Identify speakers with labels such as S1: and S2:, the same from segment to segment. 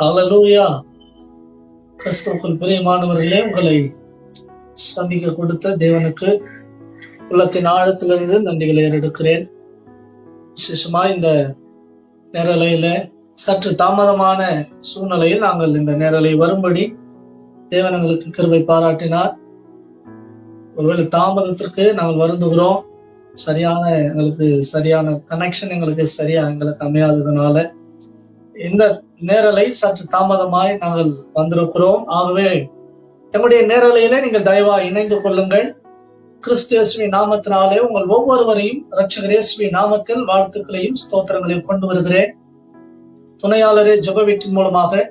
S1: ஹல்லேலூயா. கிறிஸ்துவுக்குள் பிரியமானவர்களே, உங்களை சந்திக்க கொடுத்த தேவனுக்கு உள்ளத்தின் ஆழத்திலிருந்து நன்றிகளை ஏறெடுக்கிறேன். விசேஷமா இந்த நேரலையில சற்று தாமதமான சூழ்நிலையில் நாங்கள் இந்த நேரலை வரும்படி தேவன் எங்களுக்கு கிருபை பாராட்டினார். ஒருவேளை தாமதத்திற்கு நாங்கள் வருந்துகிறோம். எங்களுக்கு சரியான கனெக்ஷன் எங்களுக்கு அமையாததுனால இந்த நேரலை சற்று தாமதமாய் நாங்கள் வந்திருக்கிறோம். ஆகவே எங்களுடைய நேரலையில நீங்கள் தயவாய் இணைந்து கொள்ளுங்கள். கிறிஸ்து இயேசுவின் நாமத்தினாலே உங்கள் ஒவ்வொருவரையும் இரட்சகர் இயேசுவின் நாமத்தில் வாழ்த்துக்களையும் ஸ்தோத்திரங்களையும் கொண்டு வருகிறேன். துணையாளரே ஜெப வீட்டின் மூலமாக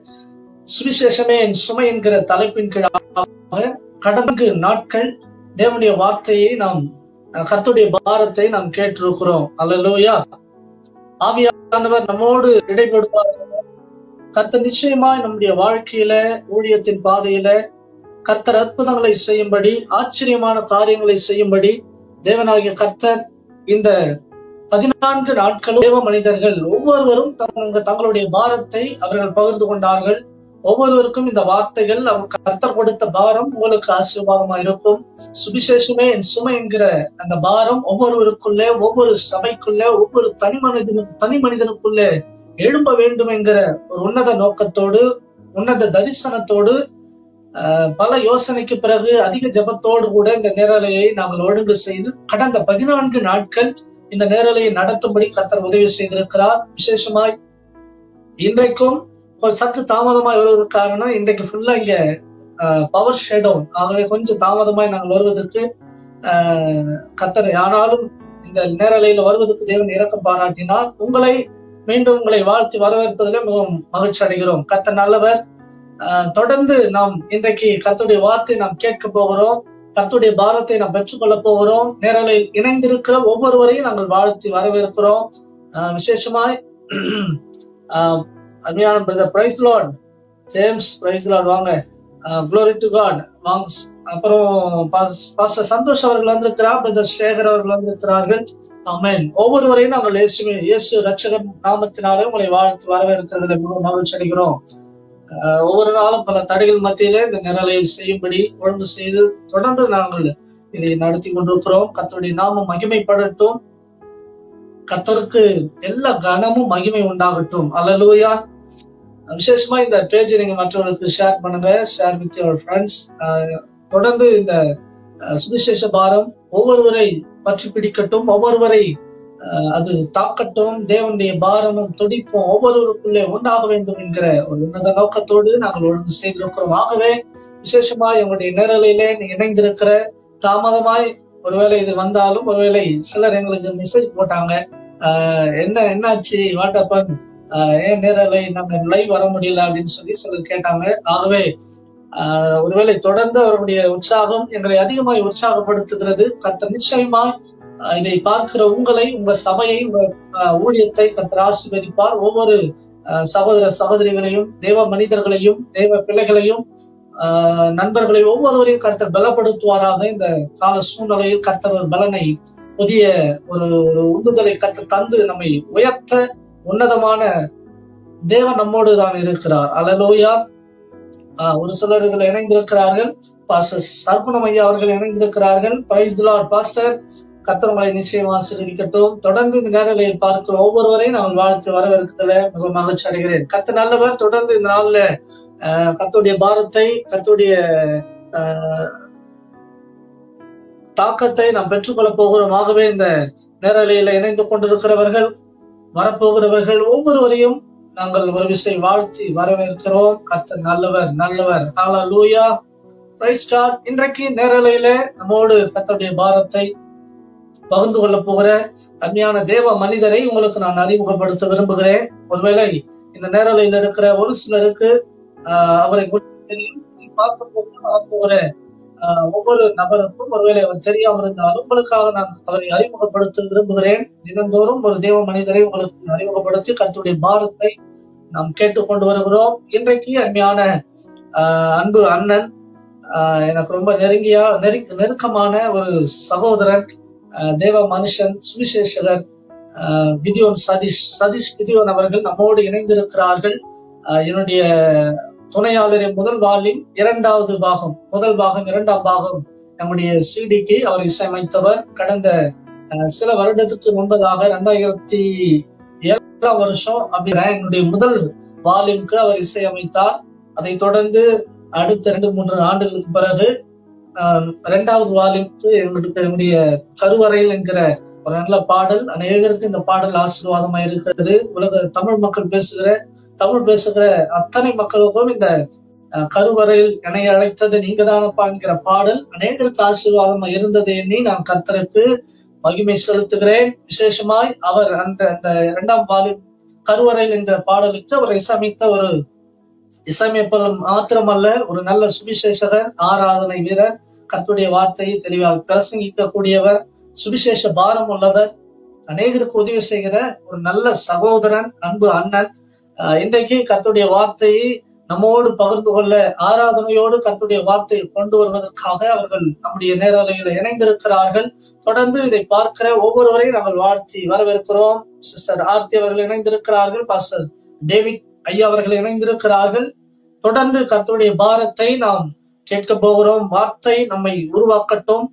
S1: சுவிசேஷமே என் சுமை என்கிற தலைப்பின் கீழாக கடந்த நாட்கள் தேவனுடைய வார்த்தையை கர்த்தருடைய பாரத்தை நாம் கேட்டிருக்கிறோம். அல்லேலூயா. ஆவியானவர் நம்மோடு இடைபடுவார். கர்த்தர் நிச்சயமாய் நம்முடைய வாழ்க்கையில ஊழியத்தின் பாதையில கர்த்தர் அற்புதங்களை செய்யும்படி, ஆச்சரியமான காரியங்களை செய்யும்படி தேவனாகிய கர்த்தர் இந்த 14 நாட்களும் தேவ மனிதர்கள் ஒவ்வொருவரும் தங்களுடைய பாரத்தை அவர்கள் பகிர்ந்து கொண்டார்கள். ஒவ்வொருவருக்கும் இந்த வார்த்தைகள் கர்த்தர் கொடுத்த பாரம் உங்களுக்கு ஆசீர்வாதமா இருக்கும். சுவிசேஷமே என் சுமை என்கிற அந்த பாரம் ஒவ்வொருவருக்குள்ளே, ஒவ்வொரு சபைக்குள்ளே, ஒவ்வொரு தனி மனிதனுக்குள்ளே எழும்ப வேண்டும் என்கிற ஒரு உன்னத நோக்கத்தோடு, உன்னத தரிசனத்தோடு, பல யோசனைக்கு பிறகு அதிக ஜபத்தோடு கூட இந்த நேரலையை நாங்கள் ஒழுங்கு செய்து கடந்த 14 நாட்கள் இந்த நேரலையை நடத்தும்படி கர்த்தர் உதவி செய்திருக்கிறார். விசேஷமாய் இன்றைக்கும் ஒரு சற்று தாமதமாய் வருவதற்கு காரணம், இன்றைக்கு ஃபுல்லா இங்க பவர் ஷட் டவுன். ஆகவே கொஞ்சம் தாமதமாய் நாங்கள் வருவதற்கு கர்த்தர், ஆனாலும் இந்த நேரலையில வருவதற்கு தேவன் இரக்கம் பாராட்டினார். மீண்டும் உங்களை வாழ்த்தி வரவேற்பதிலே மிகவும் மகிழ்ச்சி அடைகிறோம். கர்த்தர் நல்லவர். தொடர்ந்து நாம் இன்றைக்கு கர்த்தருடைய வார்த்தை நாம் கேட்க போகிறோம். கர்த்தருடைய பாரத்தை நாம் பெற்றுக்கொள்ள போகிறோம். நேரலையில் இணைந்திருக்கிற ஒவ்வொருவரையும் நாங்கள் வாழ்த்தி வரவேற்கிறோம். விசேஷமாய் அருமையான brother praise Lord James, praise Lord வாங்க. க்ளோரி டு காட் வாங்க. அப்புறம் பாஸ்டர் சந்தோஷ் அவர்கள் வந்திருக்கிறார். பிரதர் சேகர் அவர்கள் வந்திருக்கிறார்கள். ஆமென். ஒவ்வொருவரையும் நாங்கள் இயேசு ரட்சகர் நாமத்தினாலே உங்களை வாழ்த்து வரவேற்கிறதுல மிகவும் மகிழ்ச்சி அடைகிறோம். ஒவ்வொரு நாளும் பல தடைகள் மத்தியிலே இந்த நிரலையில் செய்யும்படி ஒழுங்கு செய்து தொடர்ந்து நாங்கள் இதை நடத்தி கொண்டிருக்கிறோம். கர்த்தருடைய நாமம் மகிமைப்படட்டும். கர்த்தருக்கு எல்லா கனமும் மகிமை உண்டாகட்டும். அல்லேலூயா. விசேஷமா இந்த பேஜை நீங்க மற்றவர்களுக்கு ஷேர் பண்ணுங்க. Share with your friends. தொடர்ந்து இந்த சுவிசேஷ பாரம் ஒவ்வொருவரை பற்றி பிடிக்கட்டும், ஒவ்வொருவரை அது தாக்கட்டும். தேவனுடைய பாரமும் துடிப்பும் ஒவ்வொருவருக்குள்ளே உண்டாக வேண்டும் என்கிற ஒரு உன்னத நோக்கத்தோடு நாங்கள் ஒழுங்கு செய்திருக்கிறோம். ஆகவே விசேஷமா எங்களுடைய நேரலையிலே நீங்க இணைந்திருக்கிற, தாமதமாய் ஒருவேளை இது வந்தாலும், ஒருவேளை சிலர் எங்களுக்கு மெசேஜ் போட்டாங்க, என்னாச்சு வாட்டப்பன், ஏன் நேரலை நாங்க லைவ் வர முடியல அப்படின்னு சொல்லி சிலர் கேட்டாங்க. ஆகவே ஒருவேளை தொடர்ந்து அவருடைய உற்சாகம் எங்களை அதிகமாய் உற்சாகப்படுத்துகிறது. கர்த்தர் நிச்சயமாய் இதை பார்க்கிற உங்களை, உங்க சபையை, உங்க ஊழியத்தை கர்த்தர் ஆசீர்வதிப்பார். ஒவ்வொரு சகோதர சகோதரிகளையும், தேவ மனிதர்களையும், தேவ பிள்ளைகளையும், நண்பர்களையும் ஒவ்வொருவரையும் கர்த்தர் பலப்படுத்துவாராக. இந்த கால சூழ்நிலையில் கர்த்தர் ஒரு பலனை, புதிய ஒரு உந்துதலை கர்த்தர் தந்து நம்மை உயர்த்த உன்னதமான தேவன் நம்மோடு தான் இருக்கிறார். அல்லேலூயா. ஒரு சிலர் இதுல இணைந்திருக்கிறார்கள். பாஸ்டர் சர்க்குணம் ஐயா அவர்கள் இணைந்திருக்கிறார்கள். Praise the lord pastor. கர்த்தர் உங்களை நிச்சயம் ஆசீர்வதிக்கட்டும். தொடர்ந்து இந்த நேரலையில் பார்க்கிற ஒவ்வொருவரையும் நாங்கள் வாழ்த்து வரவேற்கிறதுல மிக மகிழ்ச்சி அடைகிறேன். கர்த்தர் நல்லவர். தொடர்ந்து இந்த நாள்ல கர்த்தருடைய பாரத்தை, கர்த்தருடைய தாக்கத்தை நாம் பெற்றுக்கொள்ள போகிறோம். ஆகவே இந்த நேரலையில இணைந்து கொண்டிருக்கிறவர்கள், வரப்போகிறவர்கள் ஒவ்வொருவரையும் நாங்கள் ஒரு விசை வாழ்த்தி வரவேற்கிறோம். கர்த்தர் நல்லவர், நல்லவர். ஹல்லேலூயா. Praise God. இன்றைக்கு நேரலையில நம்மோடு கர்த்தருடைய பாரத்தை பகிர்ந்து கொள்ள போகிற அருமையான தேவ மனிதரை உங்களுக்கு நான் அறிமுகப்படுத்த விரும்புகிறேன். ஒருவேளை இந்த நேரலையில இருக்கிற ஒரு சிலருக்கு அவரை தெரியும். பார்க்க போகிற ஒவ்வொரு நபருக்கும் ஒருவேளை அவர் தெரியாமல் இருந்தாலும் உங்களுக்காக நான் அவரை அறிமுகப்படுத்த விரும்புகிறேன். தினந்தோறும் ஒரு தேவ மனிதரை உங்களுக்கு அறிமுகப்படுத்தி கர்த்தருடைய பாரத்தை நாம் கேட்டுக்கொண்டு வருகிறோம். இன்றைக்கு அருமையான அன்பு அண்ணன், எனக்கு ரொம்ப நெருக்கமான ஒரு சகோதரன், தேவ மனுஷன், சுவிசேஷகர் கிதியோன் சதீஷ் கிதியோன் அவர்கள் நம்மோடு இணைந்திருக்கிறார்கள். என்னுடைய துணையாளரின் முதல் வால்யூம் முதல் பாகம் இரண்டாம் பாகம் நம்முடைய சிடிக்கு அவர் இசையமைத்தவர். கடந்த சில வருடத்துக்கு முன்பதாக 2007 வருஷம் அப்படின்னா என்னுடைய முதல் வால்யூம்க்கு அவர் இசையமைத்தார். அதை தொடர்ந்து அடுத்த 2-3 ஆண்டுகளுக்கு பிறகு இரண்டாவது வால்யூம்க்கு என்னுடைய கருவறையில் என்கிற ஒரு நல்ல பாடல், அநேகருக்கு இந்த பாடல் ஆசீர்வாதமா இருக்கிறது. உலக தமிழ் பேசுகிற அத்தனை மக்களுக்கும் இந்த கருவறையில் என்னை அழைத்தது நீங்க தானப்பா என்கிற பாடல் அநேகருக்கு ஆசீர்வாதமா இருந்தது எண்ணி நான் கர்த்தருக்கு மகிமை செலுத்துகிறேன். விசேஷமாய் அவர் அந்த 2ஆம் வால்யூம் கருவறையில் என்ற பாடலுக்கு அவர் இசையமைத்த ஒரு இசையமைப்பாளர் மாத்திரமல்ல, ஒரு நல்ல சுவிசேஷகர், ஆராதனை வீரர், கர்த்தருடைய வார்த்தையை தெளிவாக பிரசங்கிக்க கூடியவர், சுவிசேஷ பாரம் உள்ளவர், அநேகருக்கு உதவி செய்கிற ஒரு நல்ல சகோதரன், அன்பு அண்ணன். இன்றைக்கு கர்த்தருடைய வார்த்தையை நம்மோடு பகிர்ந்து கொள்ள, ஆராதனையோடு கர்த்தருடைய வார்த்தையை கொண்டு வருவதற்காக அவர்கள் நம்முடைய நேரலையில இணைந்திருக்கிறார்கள். தொடர்ந்து இதை பார்க்கிற ஒவ்வொருவரையும் நாங்கள் வாழ்த்தி வரவேற்கிறோம். சிஸ்டர் ஆர்த்தி அவர்கள் இணைந்திருக்கிறார்கள், பாஸ்டர் டேவிட் ஐயா அவர்கள் இணைந்திருக்கிறார்கள். தொடர்ந்து கர்த்தருடைய பாரத்தை நாம் கேட்க போகிறோம். வார்த்தை நம்மை உருவாக்கட்டும்,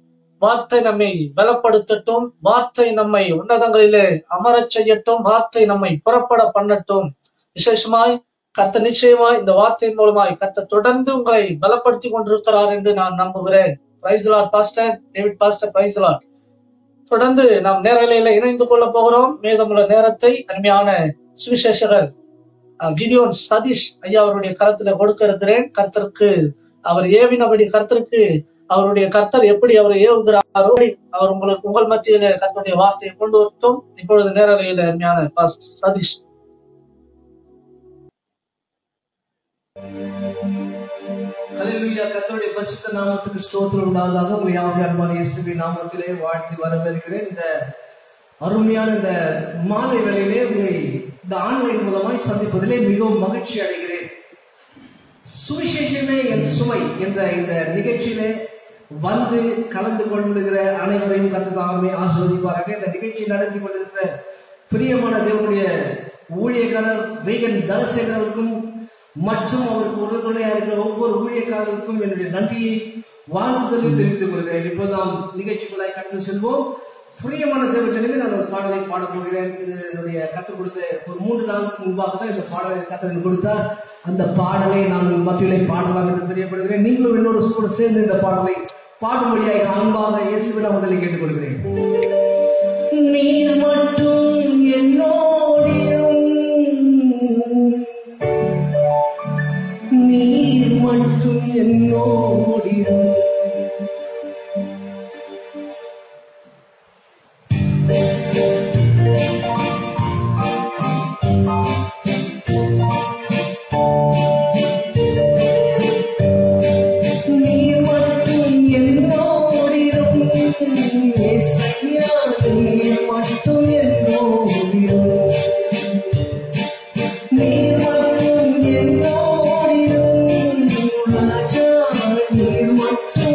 S1: வார்த்தை நம்மை பலப்படுத்தட்டும், வார்த்தை நம்மை உன்னதங்களிலே அமரச் செய்யட்டும், வார்த்தை நம்மை புறப்பட பண்ணட்டும். விசேஷமாய் கர்த்தர் நிச்சயமாய் இந்த வார்த்தையின் மூலமாய் கர்த்தர் தொடர்ந்து உங்களை பலப்படுத்தி கொண்டிருக்கிறார் என்று நான் நம்புகிறேன். Price the lord pastor David pastor, price the Lord. தொடர்ந்து நாம் நேரலையில இணைந்து கொள்ள போகிறோம். மேதமுள்ள நேரத்தை அருமையான சுவிசேஷகர் கிதியோன் சதீஷ் ஐயா அவருடைய கருத்துல கொடுக்க இருக்கிறேன். கர்த்தருக்கு அவர் ஏவினபடி கர்த்தர் எப்படி அவரை ஏவுகிறாரோ அவர் உங்கள் மத்தியில கர்த்தருடைய வார்த்தையை கொண்டு வரட்டும். இப்பொழுது நேரலையில அருமையான பாஸ்டர் சதீஷ்.
S2: ஹல்லேலூயா. கர்த்தருடைய பரிசுத்த நாமத்துக்கு ஸ்தோத்திரம் உண்டாவதாக. உங்களை யாவரையும் அன்பான இயேசுவின் நாமத்திலே வாழ்த்தி வரவேற்கிறேன். இந்த அருமையான இந்த மாலை வேளையிலே உங்களை இந்த ஆன்லைன் மூலமாய் சந்திப்பதிலே மிகவும் மகிழ்ச்சி அடைகிறேன். சுவிசேஷமே என் சுமை என்ற இந்த நிகழ்ச்சியிலே வந்து கலந்து கொள்ளுகிற அனைவரையும் கர்த்தர் தாமே ஆசீர்வதிப்பாராக. இந்த நிகழ்ச்சியை நடத்தி கொண்டிருக்கிற பிரியமான தேவனுடைய ஊழியக்காரர் வேகன் தனசேகரருக்கும் மற்றும் அவருக்கு உறுதுணையா இருக்கிற ஒவ்வொரு ஊழியக்காரருக்கும் என்னுடைய நன்றியை வாழ்த்துதலை தெரிவித்துக் கொள்கிறேன். இப்போது நாம் நிகழ்ச்சிக்குள்ளாய் கடந்து செல்வோம். பிரியமான தேவஜனமே, நான் ஒரு பாடலை பாடப் போகிறேன். இது என்னுடைய கற்றுக் கொடுத்த ஒரு 3 நாளுக்கு முன்பாக தான் இந்த பாடலை கத்தர் கொடுத்தார். அந்த பாடலை நான் மத்தியிலே பாடலாம் என்று தெரியப்படுகிறேன். நீங்களும் என்னோட கூட சேர்ந்து இந்த பாடலை பாடும்படியாக அன்பாக இயேசுவின் நாமத்திலே கேட்டுக்கொள்கிறேன். நீர் மட்டும் என்னோடிரும், நீர் மட்டும் என்னோடிரும், நீர் மட்டும்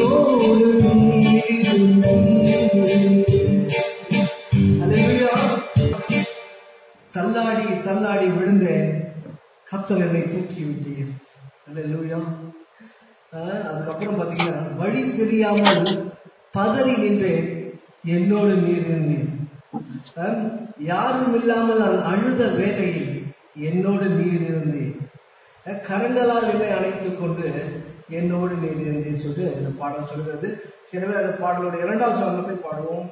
S2: என்னோடு அல்லேலூயா. தள்ளாடி தள்ளாடி விழுந்தேன், கர்த்தர் என்னை தூக்கி விட்டீர். அல்லேலூயா. அதுக்கப்புறம் பாத்தீங்கன்னா, வழி தெரியாமல் பதறி நின்றேன், என்னோடு நீர் இருந்தீர். யாரும் இல்லாமல் நான் அழுத வேளையில் என்னோடு நீர் இருந்தீர். கரங்களால் என்னை அணைத்துக் கொண்டு என்னோடு நீர் இருந்தீர் சொல்லிட்டு இந்த பாடல் சொல்கிறது. எனவே அந்த பாடலோட 2வது சரணத்தை பாடுவோம்.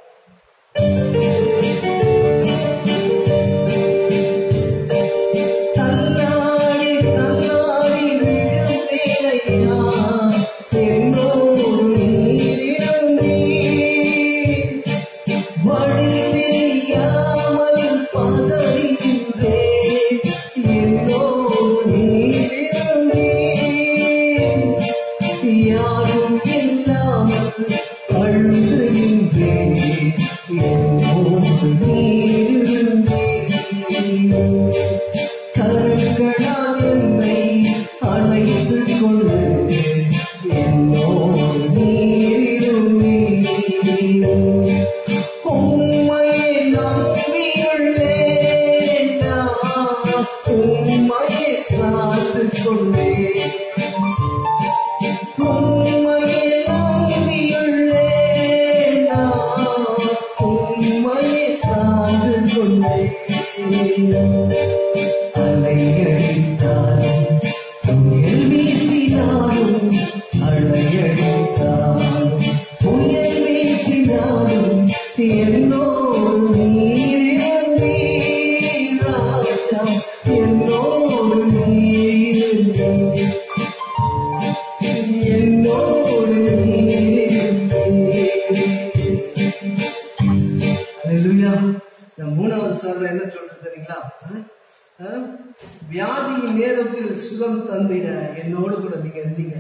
S2: வியாதியின் நேரத்தில் சுகம் தந்திட என்னோடு கூட நீங்க இருந்தீங்க.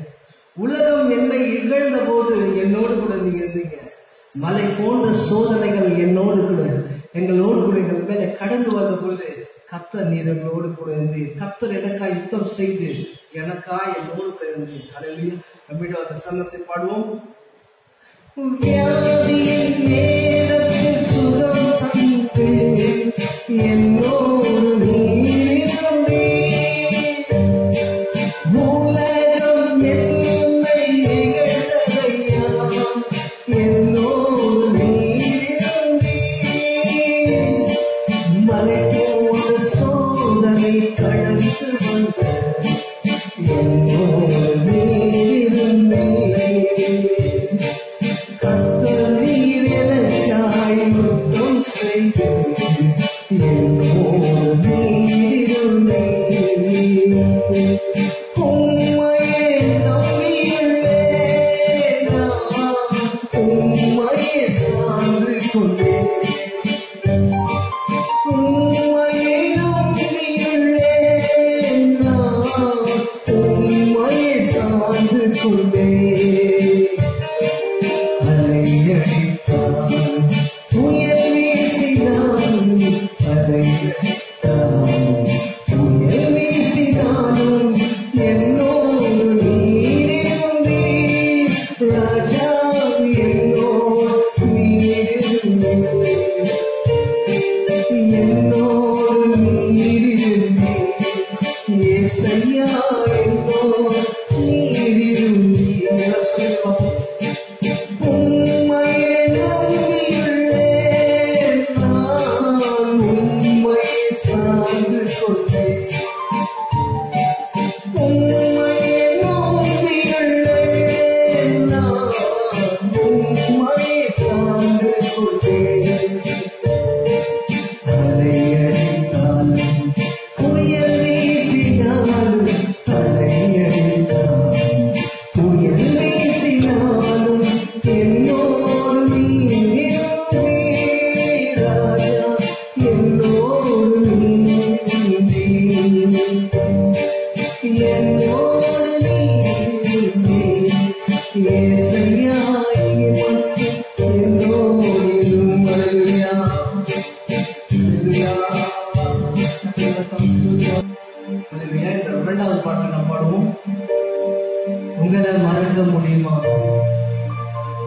S2: உலகம் என்னை இகழ்ந்த போது என்னோடு கூட நீங்க இருந்தீங்க. மலை போன்ற சோதனைகள் என்னோடு கூட எங்களோடு கூட எங்கள் மேல கடந்து வந்த பொழுது கர்த்தர் நீர் எங்களோடு கூட இருந்து, கர்த்தர் எனக்காய் யுத்தம் செய்து எனக்காய் என்னோடு கூட இருந்து. அல்லேலூயா. நம்மிடம் அந்த சரணத்தை பாடுவோம். வியாதியின் நேரத்தில் சுகம் தந்து என்னோடு நீர் இருந்தீர். உலகம் என்னை இகழ்ந்ததையா, என்னோடு நீர் இருந்தீர். மலை போன்ற சோதனை கடந்து வந்த என்னோடு நீர் இருந்தீர். கர்த்தர்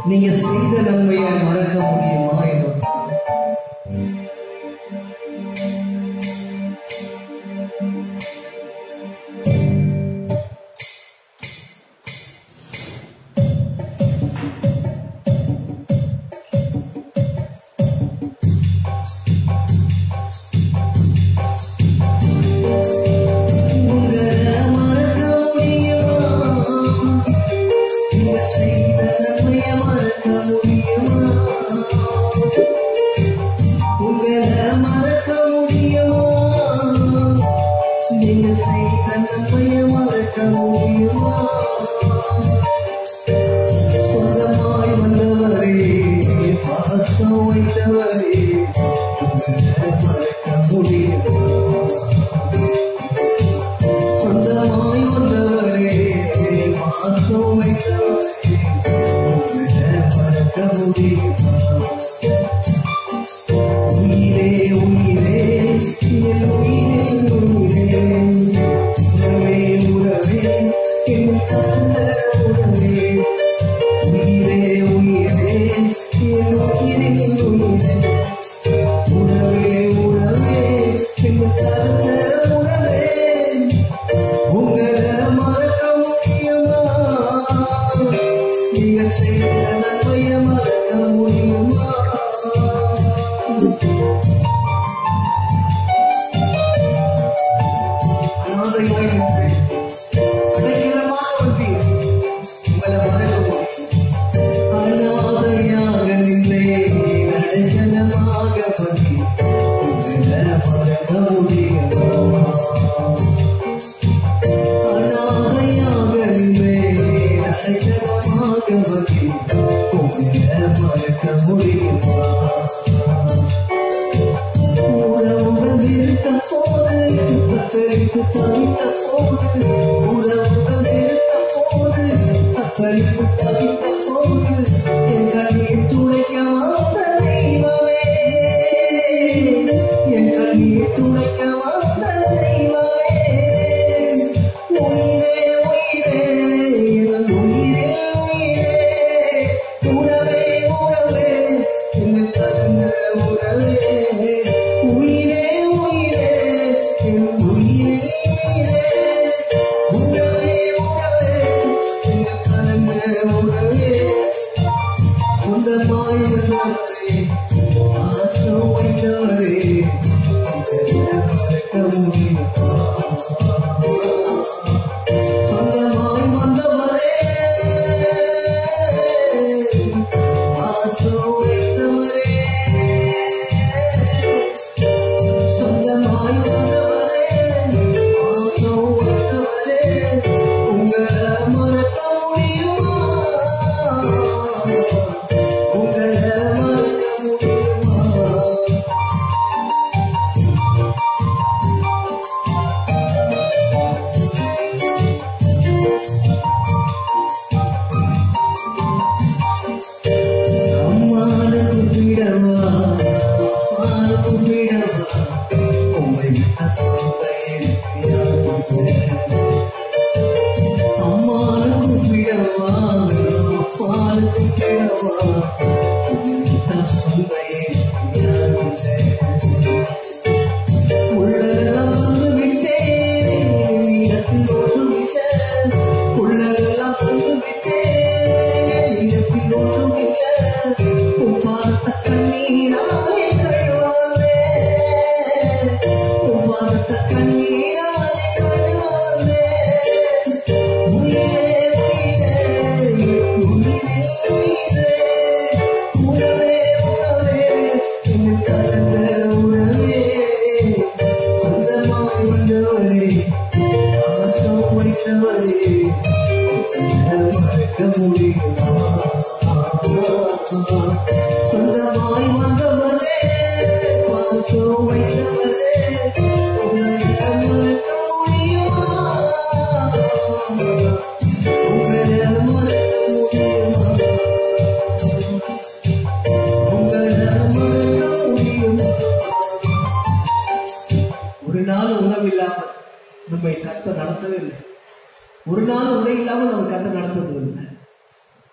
S2: நீங்க செய்த நன்மையை மறக்க முடியுமா என்னோட?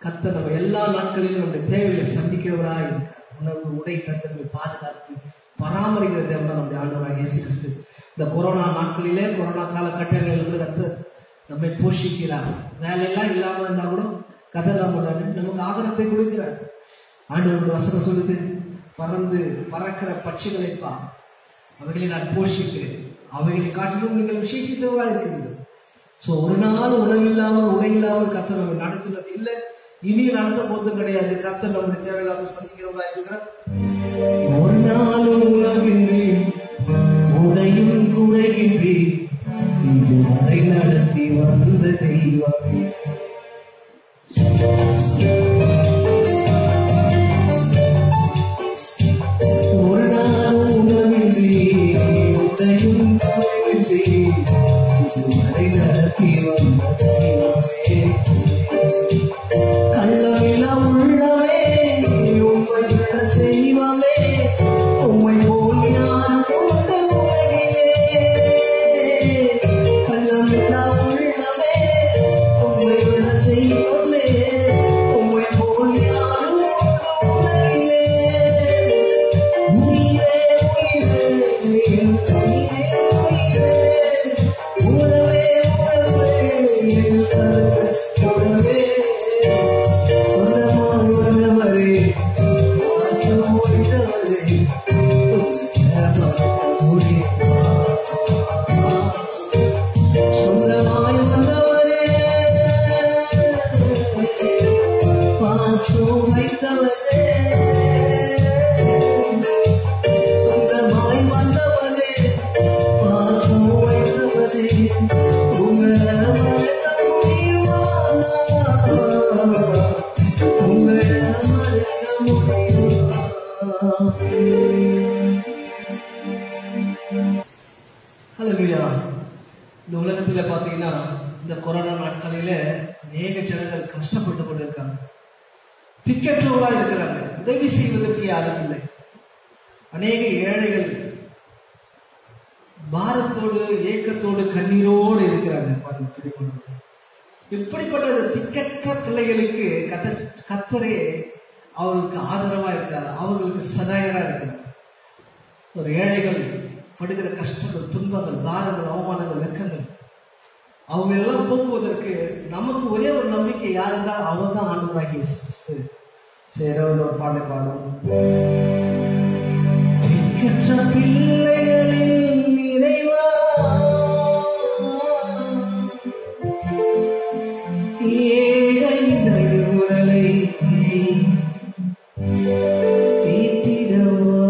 S2: கர்த்தர் நம்ம எல்லா நாட்களிலும் நம்முடைய தேவையை சந்திக்கிறவராய் இருக்கிறார். உணவு உடை தந்து நம்மை பாதுகாத்து பராமரிக்கிற தேவன் தான் நம்முடைய ஆண்டவராக இயேசு கிறிஸ்து. இந்த கொரோனா நாட்களிலே, கொரோனா காலகட்டங்களில் கூட கர்த்தர் நம்மை போஷிக்கிறார். வேலையெல்லாம் இல்லாம இருந்தா கூட கர்த்தர் நமக்கு ஆகாரத்தை கொடுக்கிறார். ஆண்டவருடைய வசனம் சொல்லுது, பறந்து பறக்கிற பட்சிகளை பார், அவைகளை நான் போஷிக்கிறேன், அவைகளை காட்டிலும் நீங்கள் விசேஷித்தவராக இருக்கிறீர்கள். சோ ஒரு நாள் உணவில்லாமல் உடை இல்லாமல் கர்த்தர் நம்ம நடத்துனது இல்லை, இனி நடத்த போதும் கிடையாது. கர்த்தர் நம்முடைய தேவையில்லாம சந்திக்கிறவராக இருக்கிறார். ஒரு நாளும் உணவின்றி உடையும் குறையின்றி இதுவரை நடத்தி வந்த தெய்வமே, ஒரு நாளும் உணவின்றி உடையும் குறையின்றி இதுவரை நடத்தி வந்த தெய்வமே, கள்ளமில்லா உள்ளவே உம்மை விட தெய்வமே, உம்மை போல் யாரும் உண்டு உலகிலே, கள்ளமில்லா உள்ளவே உம்மை விட தெய்வமே, உம்மை போல் யாரும் உண்டு உலகிலே, உயிரே உயிரே என் உயிரே உயிரே, உறவே உறவே என் கருத்து உறவே, சொந்தமாய் வந்தவரே, பாசம் வைத்தவரே, சொந்தமாய் வந்தவரே, பாசம் வைத்தவரே, உங்களை மறக்க முடியுமா, உங்களை மறக்க முடியுமா. ஹல்லேலூயா. இந்த உலகத்துல பாத்தீங்கன்னா இந்த கொரோனா நாட்களில அநேக ஜனங்கள் கஷ்டப்பட்டு கொண்டு இருக்காங்க, திக்கற்றவர்களா இருக்கிறாங்க, உதவி செய்வதற்கு யாரும் இல்லை. அநேக ஏழைகள் பாரத்தோடு ஏக்கத்தோடு கண்ணீரோடு இருக்கிறாங்க. இப்படிப்பட்ட திக்கற்ற பிள்ளைகளுக்கு கர்த்தரே அவர்களுக்கு ஆதரவா இருக்கிறார், அவர்களுக்கு சகாயரா இருக்கிறார். ஒரு ஏழைகள் படுகிற கஷ்டங்கள், துன்பங்கள், பாரங்கள், அவமானங்கள், வெக்கங்கள், அவங்க எல்லாம் போக்குவதற்கு நமக்கு ஒரே ஒரு நம்பிக்கை யார் என்றால் அவர் தான் ஆண்டவராகிய இயேசு கிறிஸ்து. சேரவர் ஒரு பாடலை பாடுவோம். திக்கற்ற பிள்ளைகளின் இறைவா, ஏழை நடுவுரலை தீர்த்திடவா,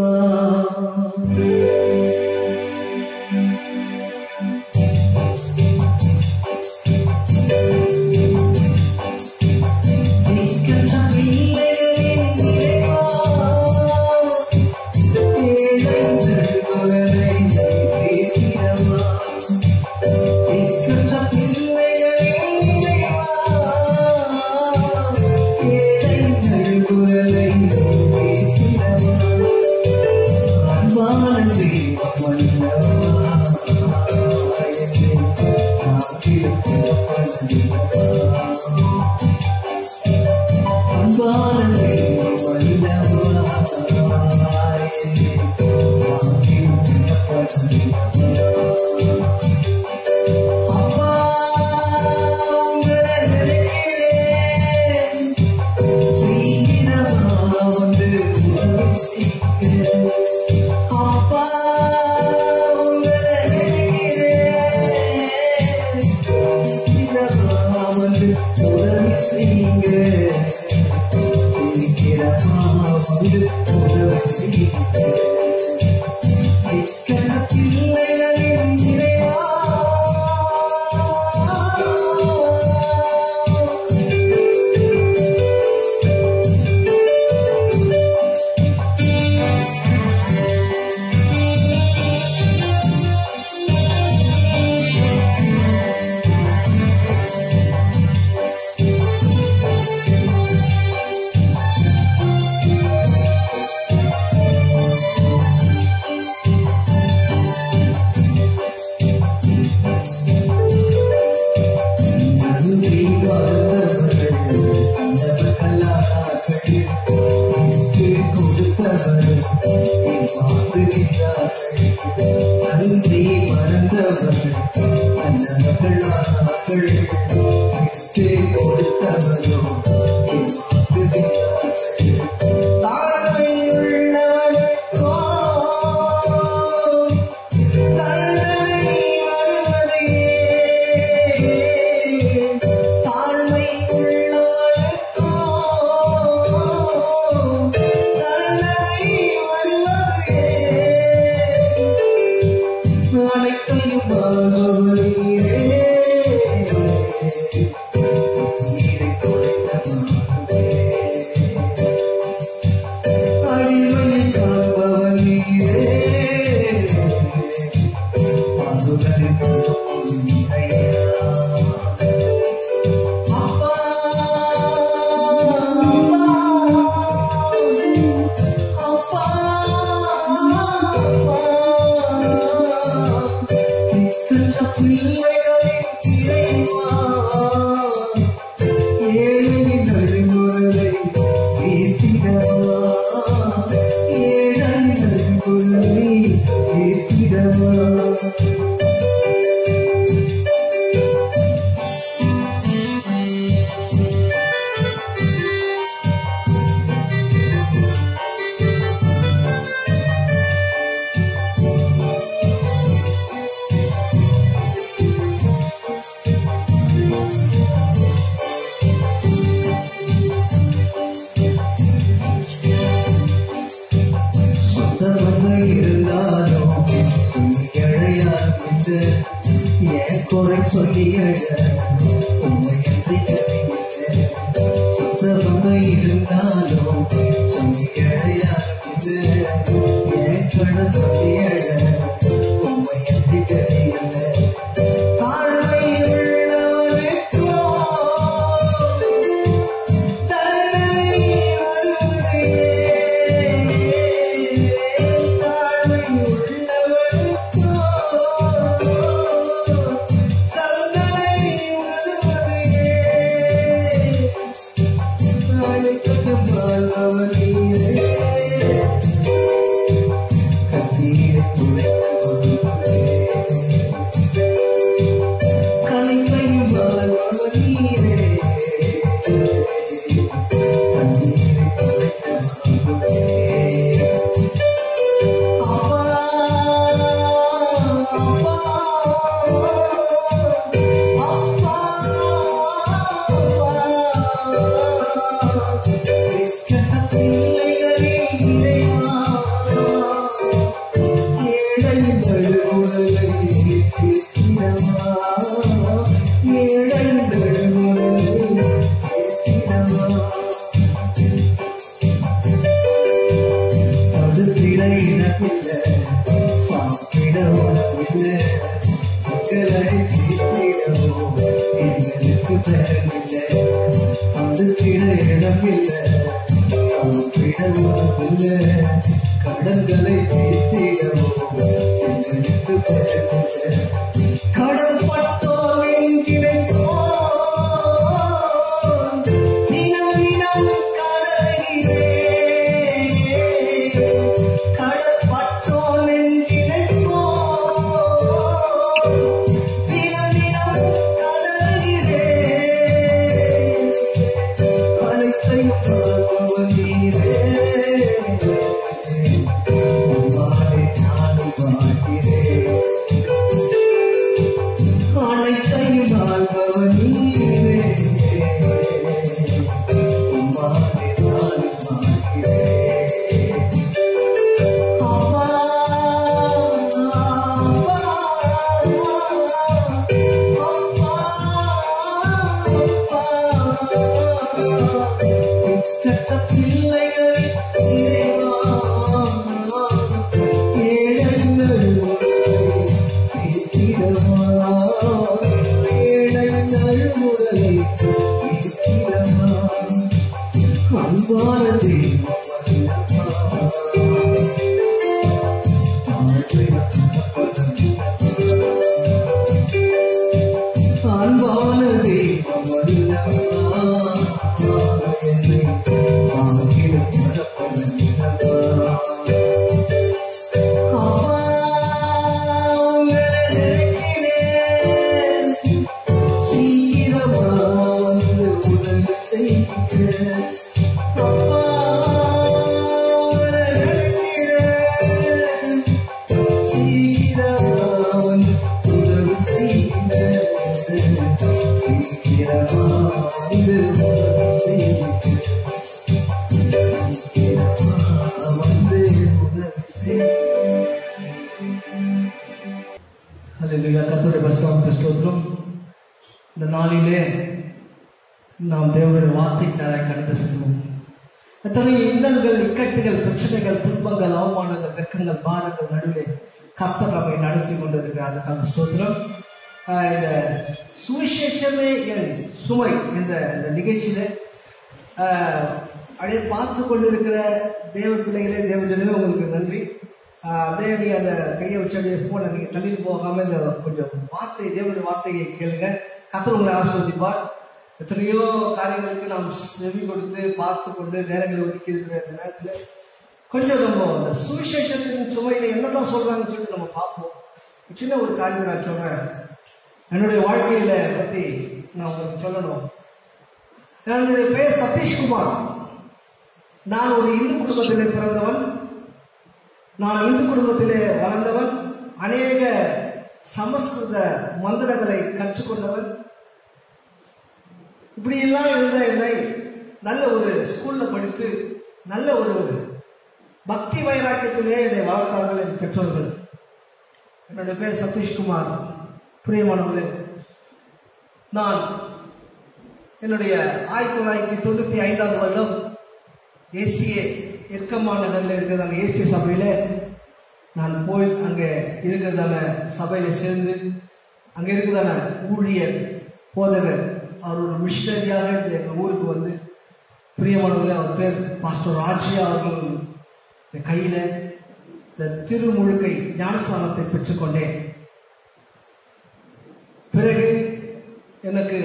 S2: கர்த்தருடைய பரிசுத்த ஸ்தோத்திரம். இந்த நாளிலே நாம் தேவனுடைய வார்த்தைக்கு கடந்து செல்வோம். எத்தனை இன்னல்கள், இக்கட்டுகள், பிரச்சனைகள், துன்பங்கள், அவமானங்கள், வெக்கங்கள், பாரங்கள் நடுவே கர்த்தர் நம்மை நடத்தி கொண்டிருக்கிறார். அதுக்கான ஸ்தோத்திரம். இந்த சுவிசேஷமே என் சுமை என்ற இந்த நிகழ்ச்சியில அப்படியே பார்த்து கொண்டிருக்கிற தேவ பிள்ளைகளே, தேவஜனமே, உங்களுக்கு நன்றி. அப்படியே நீங்க அந்த கையை வச்சு அப்படியே போன நீங்க தள்ளிட்டு போகாம இந்த கொஞ்சம் வார்த்தை, தேவனுடைய வார்த்தையை கேளுங்க. கர்த்தர் உங்களை ஆசீர்வதிப்பார். எத்தனையோ காரியங்களுக்கு நாம் செவி கொடுத்து பார்த்து கொண்டு நேரங்களை ஒதுக்கி இருக்கிற இந்த நேரத்தில் கொஞ்சம் நம்ம இந்த சுவிசேஷத்தின் சுமையில என்னதான் சொல்றாங்கன்னு சொல்லிட்டு நம்ம பார்ப்போம். சின்ன ஒரு காரியம் நான் சொல்றேன். என்னுடைய வாழ்க்கையில பத்தி நான் உங்களுக்கு சொல்லணும். என்னுடைய பெயர் சதீஷ்குமார். நான் ஒரு இந்து குடும்பத்திலே பிறந்தவன். நான் இந்து குடும்பத்திலே வளர்ந்தவன். அநேக சமஸ்கிருத மந்திரங்களை கற்றுக்கொண்டவன். இப்படி எல்லாம் இருந்த என்னை நல்ல ஒரு ஸ்கூல்ல படித்து நல்ல ஒரு பக்தி வைராக்கியத்திலே என்னை வளர்த்தார்கள் என் பெற்றோர்கள். என்னுடைய பேர் சதீஷ்குமார். பிரியமானவர்களே, நான் என்னுடைய 1995 வருடம் ஏசிஏ எர்க்கமா நகரில் இருக்கிறதான ஏசிய சபையில நான் போய் அங்கே இருக்கிறதான சபையில சேர்ந்து அங்க இருக்கிறதான ஊழியர் போதகர் அவர் ஒரு மிஷனரியாக எங்கள் ஊருக்கு வந்து, பிரியமானவர்களே, அவர் பேர் பாஸ்டர் ராஜியா அவர்கள் கையில இந்த திருமுழுக்கை ஞானஸ்தானத்தை பெற்றுக்கொண்டேன். பிறகு எனக்கு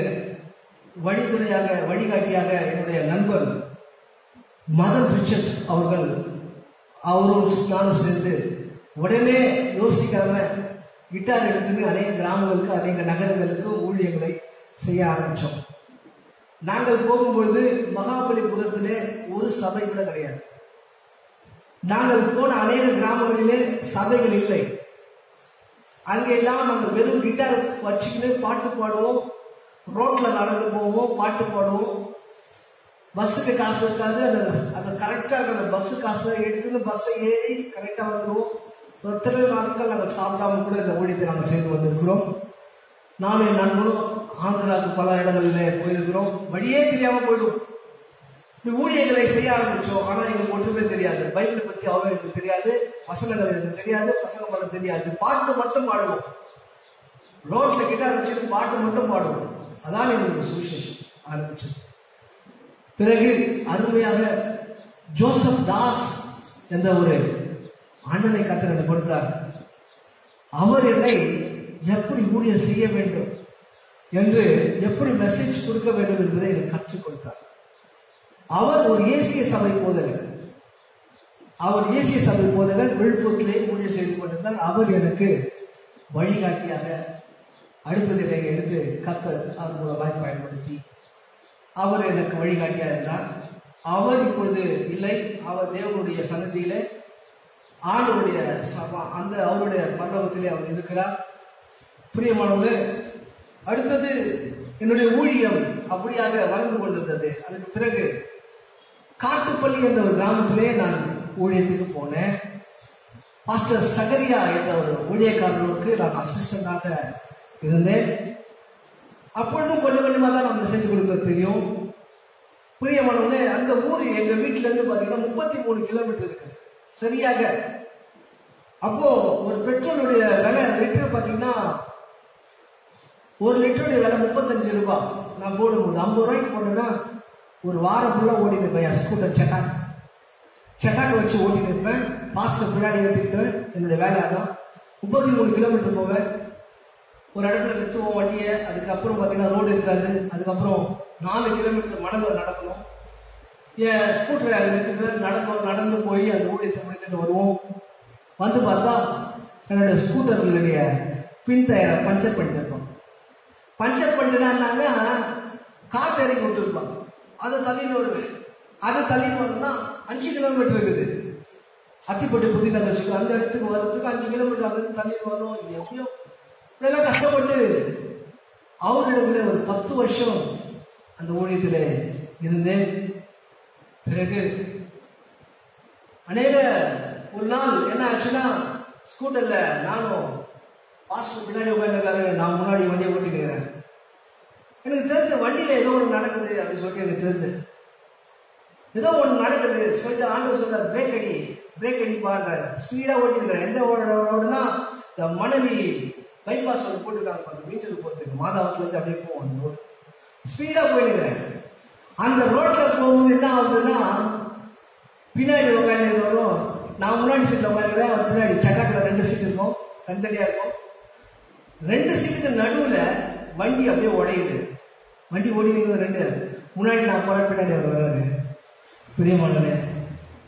S2: வழித்துணையாக வழிகாட்டியாக என்னுடைய நண்பர் மதன் ரிச்சர்ஸ் அவரும் நானும் சேர்ந்து உடனே யோசிக்காம கிட்டார் எடுத்துட்டு அநேக கிராமங்களுக்கு அநேக நகரங்களுக்கு ஊழியர்களை செய்ய ஆரம்பிச்சோம். நாங்கள் போகும்பொழுது மகாபலிபுரத்திலே ஒரு சபை கூட கிடையாது. நாங்கள் போன அநேக கிராமங்களிலே சபைகள் இல்லை. அங்கெல்லாம் நாங்கள் வெறும் கிட்டார் வச்சுக்கிட்டு பாட்டு பாடுவோம், ரோட்ல நடந்து போவோம், பாட்டு பாடுவோம். பஸ்ஸுக்கு காசு இருக்காது. அந்த கரெக்டாக அந்த பஸ்ஸு காசை எடுத்துன்னு பஸ்ஸை ஏறி கரெக்டா வந்துடுவோம். எத்தனை நாட்கள் நாங்கள் சாப்பிடாம கூட இந்த ஊழியத்தை நாங்கள் செய்து வந்திருக்கிறோம். நானும் என் நண்பனும் ஆந்திராவுக்கு பல இடங்களில் போயிருக்கிறோம். வழியே தெரியாம போயிடுவோம். ஊழியர்களை செய்ய ஆரம்பிச்சோம். ஆனா எங்களுக்கு ஒன்றுமே தெரியாது. பைபிளை பத்தி அவ்வளவு எனக்கு தெரியாது, வசனங்கள் எனக்கு தெரியாது, பசங்க பண்ண தெரியாது. பாட்டு மட்டும் பாடுவோம். ரோட்ல கிட்டார் வச்சுட்டு பாட்டு மட்டும் பாடுவோம். அதான் எங்களுக்கு சுவிசேஷம் ஆரம்பிச்சது. பிறகு அருமையாக ஜோசப் தாஸ் என்ற ஒரு அண்ணனை கர்த்தர் எனக்கு கொடுத்தார். அவர் என்னை எப்படி ஊழியம் செய்ய வேண்டும் என்று, எப்படி மெசேஜ் கொடுக்க வேண்டும் என்பதை எனக்கு கற்றுக் கொடுத்தார். அவர் ஒரு ஏசிய சபை போதகர். விழுப்புரத்திலே ஊழியம் செய்து கொண்டிருந்தார். அவர் எனக்கு வழிகாட்டியாக அடுத்தது என்னை எடுத்து கர்த்தர் அவர் மூலமாய் பயன்படுத்தி அவர் எனக்கு வழிகாட்டியாக இருந்தார். அவர் இப்பொழுது இல்லை. அவர் தேவனுடைய சன்னதியிலே ஆண்டவருடைய அந்த அவருடைய பரலோகத்திலே அவர் இருக்கிறார். பிரியமானவர்களே, அடுத்தது என்னுடைய ஊழியம் அப்படியாக வளர்ந்து கொண்டிருந்தது. அதுக்கு பிறகு காட்டுப்பள்ளி என்ற ஒரு கிராமத்திலே நான் ஊழியத்துக்கு போனேன். பாஸ்டர் சகரியா என்ற ஒரு ஊழியக்காரர்களுக்கு நான் அசிஸ்டண்டாக இருந்தேன். அப்பொழுதும் கொஞ்சம் கொஞ்சமாக தான் நம்ம மெசேஜ் கொடுக்க தெரியும். பிரியமானவர்களே, அந்த ஊர் எங்க வீட்டுல இருந்து பாத்தீங்கன்னா 33 கிலோமீட்டர் இருக்கு சரியாக. அப்போ ஒரு பெட்ரோலுடைய விலை லிட்டர் பாத்தீங்கன்னா 1 லிட்டருடைய விலை 35 ரூபாய். நான் போடும்போது 50 ரூபாய்க்கு போட்டேன்னா ஒரு வாரம் ஃபுல்லா ஓடி நிற்பேன். ஸ்கூட்டர் சட்டாக்க வச்சு ஓடி நிற்பேன். பாஸ்டர் பின்னாடி ஏற்றிக்கிட்டேன். என்னுடைய வேலை அதான். 33 கிலோமீட்டர் போவேன். ஒரு இடத்துல நிறுத்துவோம் வண்டியை. அதுக்கப்புறம் பாத்தீங்கன்னா ரோடு இருக்காது. அதுக்கப்புறம் 4 கிலோமீட்டர் மணலில் நடக்கணும். என் ஸ்கூட்டரை அது நிறுத்துவேன். நடந்து போய் அந்த ஊழியத்தை முடித்துட்டு வருவோம். வந்து பார்த்தா என்னுடைய ஸ்கூட்டர்களுடைய பின் டயரை பஞ்சர் பண்ணிட்டு இருப்போம். பஞ்சர் பண்ணிட்டுனா காற்று இறங்கி விட்டுருப்பாங்க. அதை தள்ளின்னு வருவேன். அதை தள்ளின்னு வரணும்னா 5 கிலோமீட்டர் இருக்குது. அத்திப்பட்டு புதிநகர் சொல்லி அந்த இடத்துக்கு வர்றதுக்கு 5 கிலோமீட்டர் அங்கிருந்து தள்ளின்னு வரணும். எப்படியோ இப்படியெல்லாம் கஷ்டப்பட்டு அவரிடத்துல ஒரு 10 வருஷம் அந்த ஊழியத்தில் இருந்தேன். பிறகு அநேக ஒரு நாள் என்ன ஆச்சுன்னா, ஸ்கூட்டர்ல நானும் பாஸ்டர் பின்னாடி உட்காந்துருக்காரு, நான் முன்னாடி வண்டியை ஓட்டிக்கிறேன். எனக்கு தெரிஞ்ச வண்டியில ஏதோ ஒன்று நடக்குது அப்படின்னு சொல்லிட்டு எனக்கு தெரிஞ்சு ஏதோ ஒன்று நடக்குது சொல்லிட்டு ஆண்டவர் சொல்றாரு, பிரேக் அடி பாடுறாரு. ஸ்பீடா ஓட்டிருக்கிறேன். எந்த ரோடுனா இந்த மணலி பைபாஸ் ஒன்று போட்டுருக்காங்க வீட்டுக்கு போறதுக்கு. மாதாவத்துல இருந்து அப்படியே போவோம். அந்த ரோடு ஸ்பீடா போயிருக்கிறேன். அந்த ரோட்ல போகும்போது என்ன ஆகுதுன்னா, பின்னாடி உட்காந்துருக்கோம். நான் முன்னாடி சீட்ல உட்காந்துக்கிறேன். அவர் பின்னாடி சட்டாக்கில் 2 சீட் இருக்கும், தனித்தனியா இருக்கும். 2 சீட்டுக்கு நடுவுல வண்டி அப்படியே உடையுது. வண்டி ஓடினீங்க ரெண்டு, முன்னாடி நான் போற பின்னாடி அவர் வர்றாரு. பிரியமானவர்களே,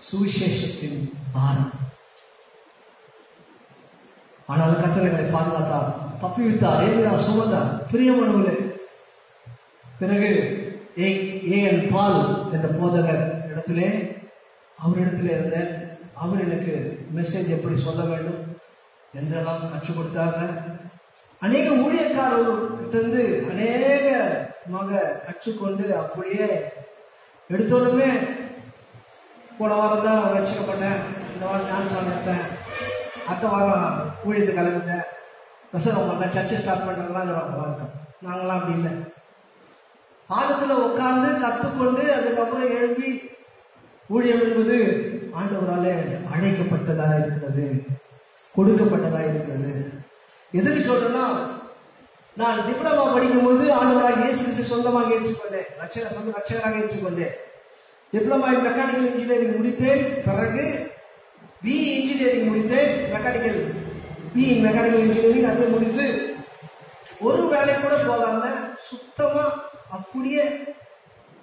S2: சுவிசேஷத்தின் பாரம். ஆனால் கர்த்தர் எங்களை பாதுகாத்தார், தப்பி விட்டார், எதிரா சுமந்தார். பிரியமானவர்களே, பிறகு ஏன் பால் என்ற போதகர் இடத்திலே அவரிடத்திலே இருந்த அவர் எனக்கு மெசேஜ் எப்படி சொல்ல வேண்டும் என்றெல்லாம் கற்றுக் கொடுத்தாங்க. அநேக ஊழியக்காரர்கிட்ட அநேகமாக கற்றுக்கொண்டு அப்படியே எடுத்தோடுமே போன வாரம் தான் ரட்சிக்கப்பட்டேன், இந்த வாரம் ஞானஸ்நானம் எடுத்தேன், அடுத்த வாரம் ஊழியத்தை கிளம்பிட்டேன், பிரசங்கம் பண்ணேன், சர்ச்சை ஸ்டார்ட் பண்ணுறதுலாம் பார்த்தோம். நாங்களாம் அப்படி இல்லை. பாதத்துல உட்கார்ந்து கற்றுக்கொண்டு அதுக்கப்புறம் எழுப்பி ஊழியம் என்பது ஆண்டவராலே அழைக்கப்பட்டதா இருக்கிறது, கொடுக்கப்பட்டதா இருக்கிறது. எதுக்கு சொல்றேன்னா, நான் டிப்ளமா படிக்கும்போது ஆண்டவராக இயேசு கிறிஸ்து சொந்தமாக ஏற்றுக்கொண்டேன், சொந்த ரட்சகராக ஏற்றுக்கொண்டேன். டிப்ளமா இன் மெக்கானிக்கல் இன்ஜினியரிங் முடித்தேன். பிறகு பி இன்ஜினியரிங் முடித்தேன், பி மெக்கானிக்கல் இன்ஜினியரிங். அதை முடித்து ஒரு வேலை கூட போகாம சுத்தமா அப்படியே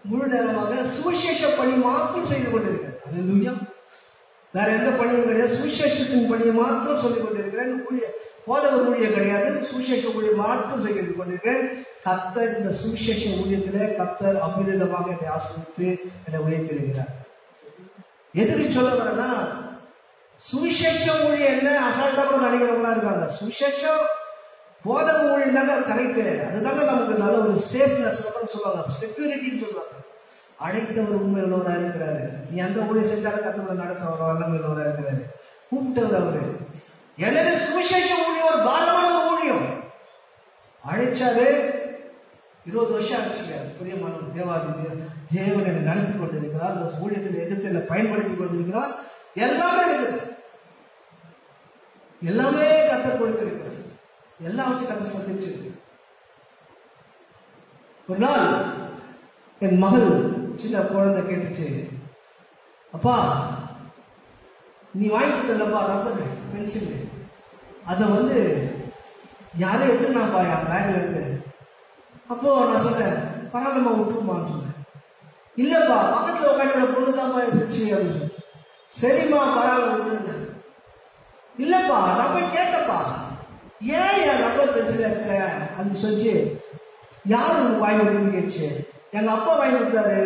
S2: முழு நேரமாக சுவிசேஷ பணி மாத்திரம் செய்து கொண்டிருக்கிறேன். அல்லேலூயா. வேற எந்த பணியும் கிடையாது, சுவிசேஷத்தின் பணியை மாத்திரம் சொல்லிக் கொண்டிருக்கிறேன். போதகர் ஊழியம் கிடையாது, சுவிசேஷ ஊழியம் மாற்றம் செய்து கொண்டிருக்கிறேன். கர்த்தர் இந்த சுவிசேஷ ஊழியத்திலே கர்த்தர் அபிரிதமாக என்னை ஆசிரித்து என்னை உயர்த்திருக்கிறார். எதுக்கு சொல்ல வரேன்னா, சுவிசேஷ ஊழியம் என்ன அசால்ட்டா கூட நினைக்கிறவங்களா இருக்காங்க. சுவிசேஷம் போதக ஊழியம் தாங்க கரெக்ட், அதுதாங்க நமக்கு நல்ல ஒரு சேஃப்னஸ் சொல்லுவாங்க, செக்யூரிட்டின்னு சொல்லுவாங்க. அழைத்தவர் உண்மை உள்ளவராக இருக்கிறாரு. நீ எந்த ஊழியம் செஞ்சாலும் கர்த்தர் நடத்த வல்லமை உள்ளவராக இருக்கிறாரு, கூப்பிட்டவர் அவரு. எனவே சுவிசேஷ ஊழியம் ஒரு பாரமான ஊழியம். அழைச்சாரு, 20 வருஷம் அழைச்சிருக்காரு. பிரியமான தேவாதி தேவன் என்னை நடத்தி கொண்டிருக்கிறார், இந்த ஊழியத்தில் எடுத்து என்னை பயன்படுத்தி கொண்டிருக்கிறார். எல்லாமே இருக்குது, எல்லாமே கர்த்தர் கொடுத்திருக்கிறார், எல்லாம் வச்சு கதை சந்திச்சு. ஒரு நாள் என் மகள் சின்ன குழந்தை கேட்டுச்சு, அப்பா நீ வாங்கி கொடுத்தல்லப்பா ரப்பர் பென்சில், அதை யாரும் எடுத்துனாப்பா என் பேக்ல இருந்து. அப்போ நான் சொன்னேன், பரவாயில்லம்மா விட்டுருமான்னு சொன்னேன். இல்லப்பா பக்கத்துல உட்காந்து பொண்ணு தான்ப்பா இருந்துச்சு அப்படின்னு. சரிம்மா பரவாயில்ல விட்டுருங்க. இல்லப்பா நான் போய் கேட்டப்பா, ஏன் என் ரப்பர் பென்சில் இருக்க அந்த சொல்லி யாரு உங்களுக்கு வாங்கி கொடுத்துன்னு கேட்டுச்சு. எங்க அப்பா வாங்கி கொடுத்தாரு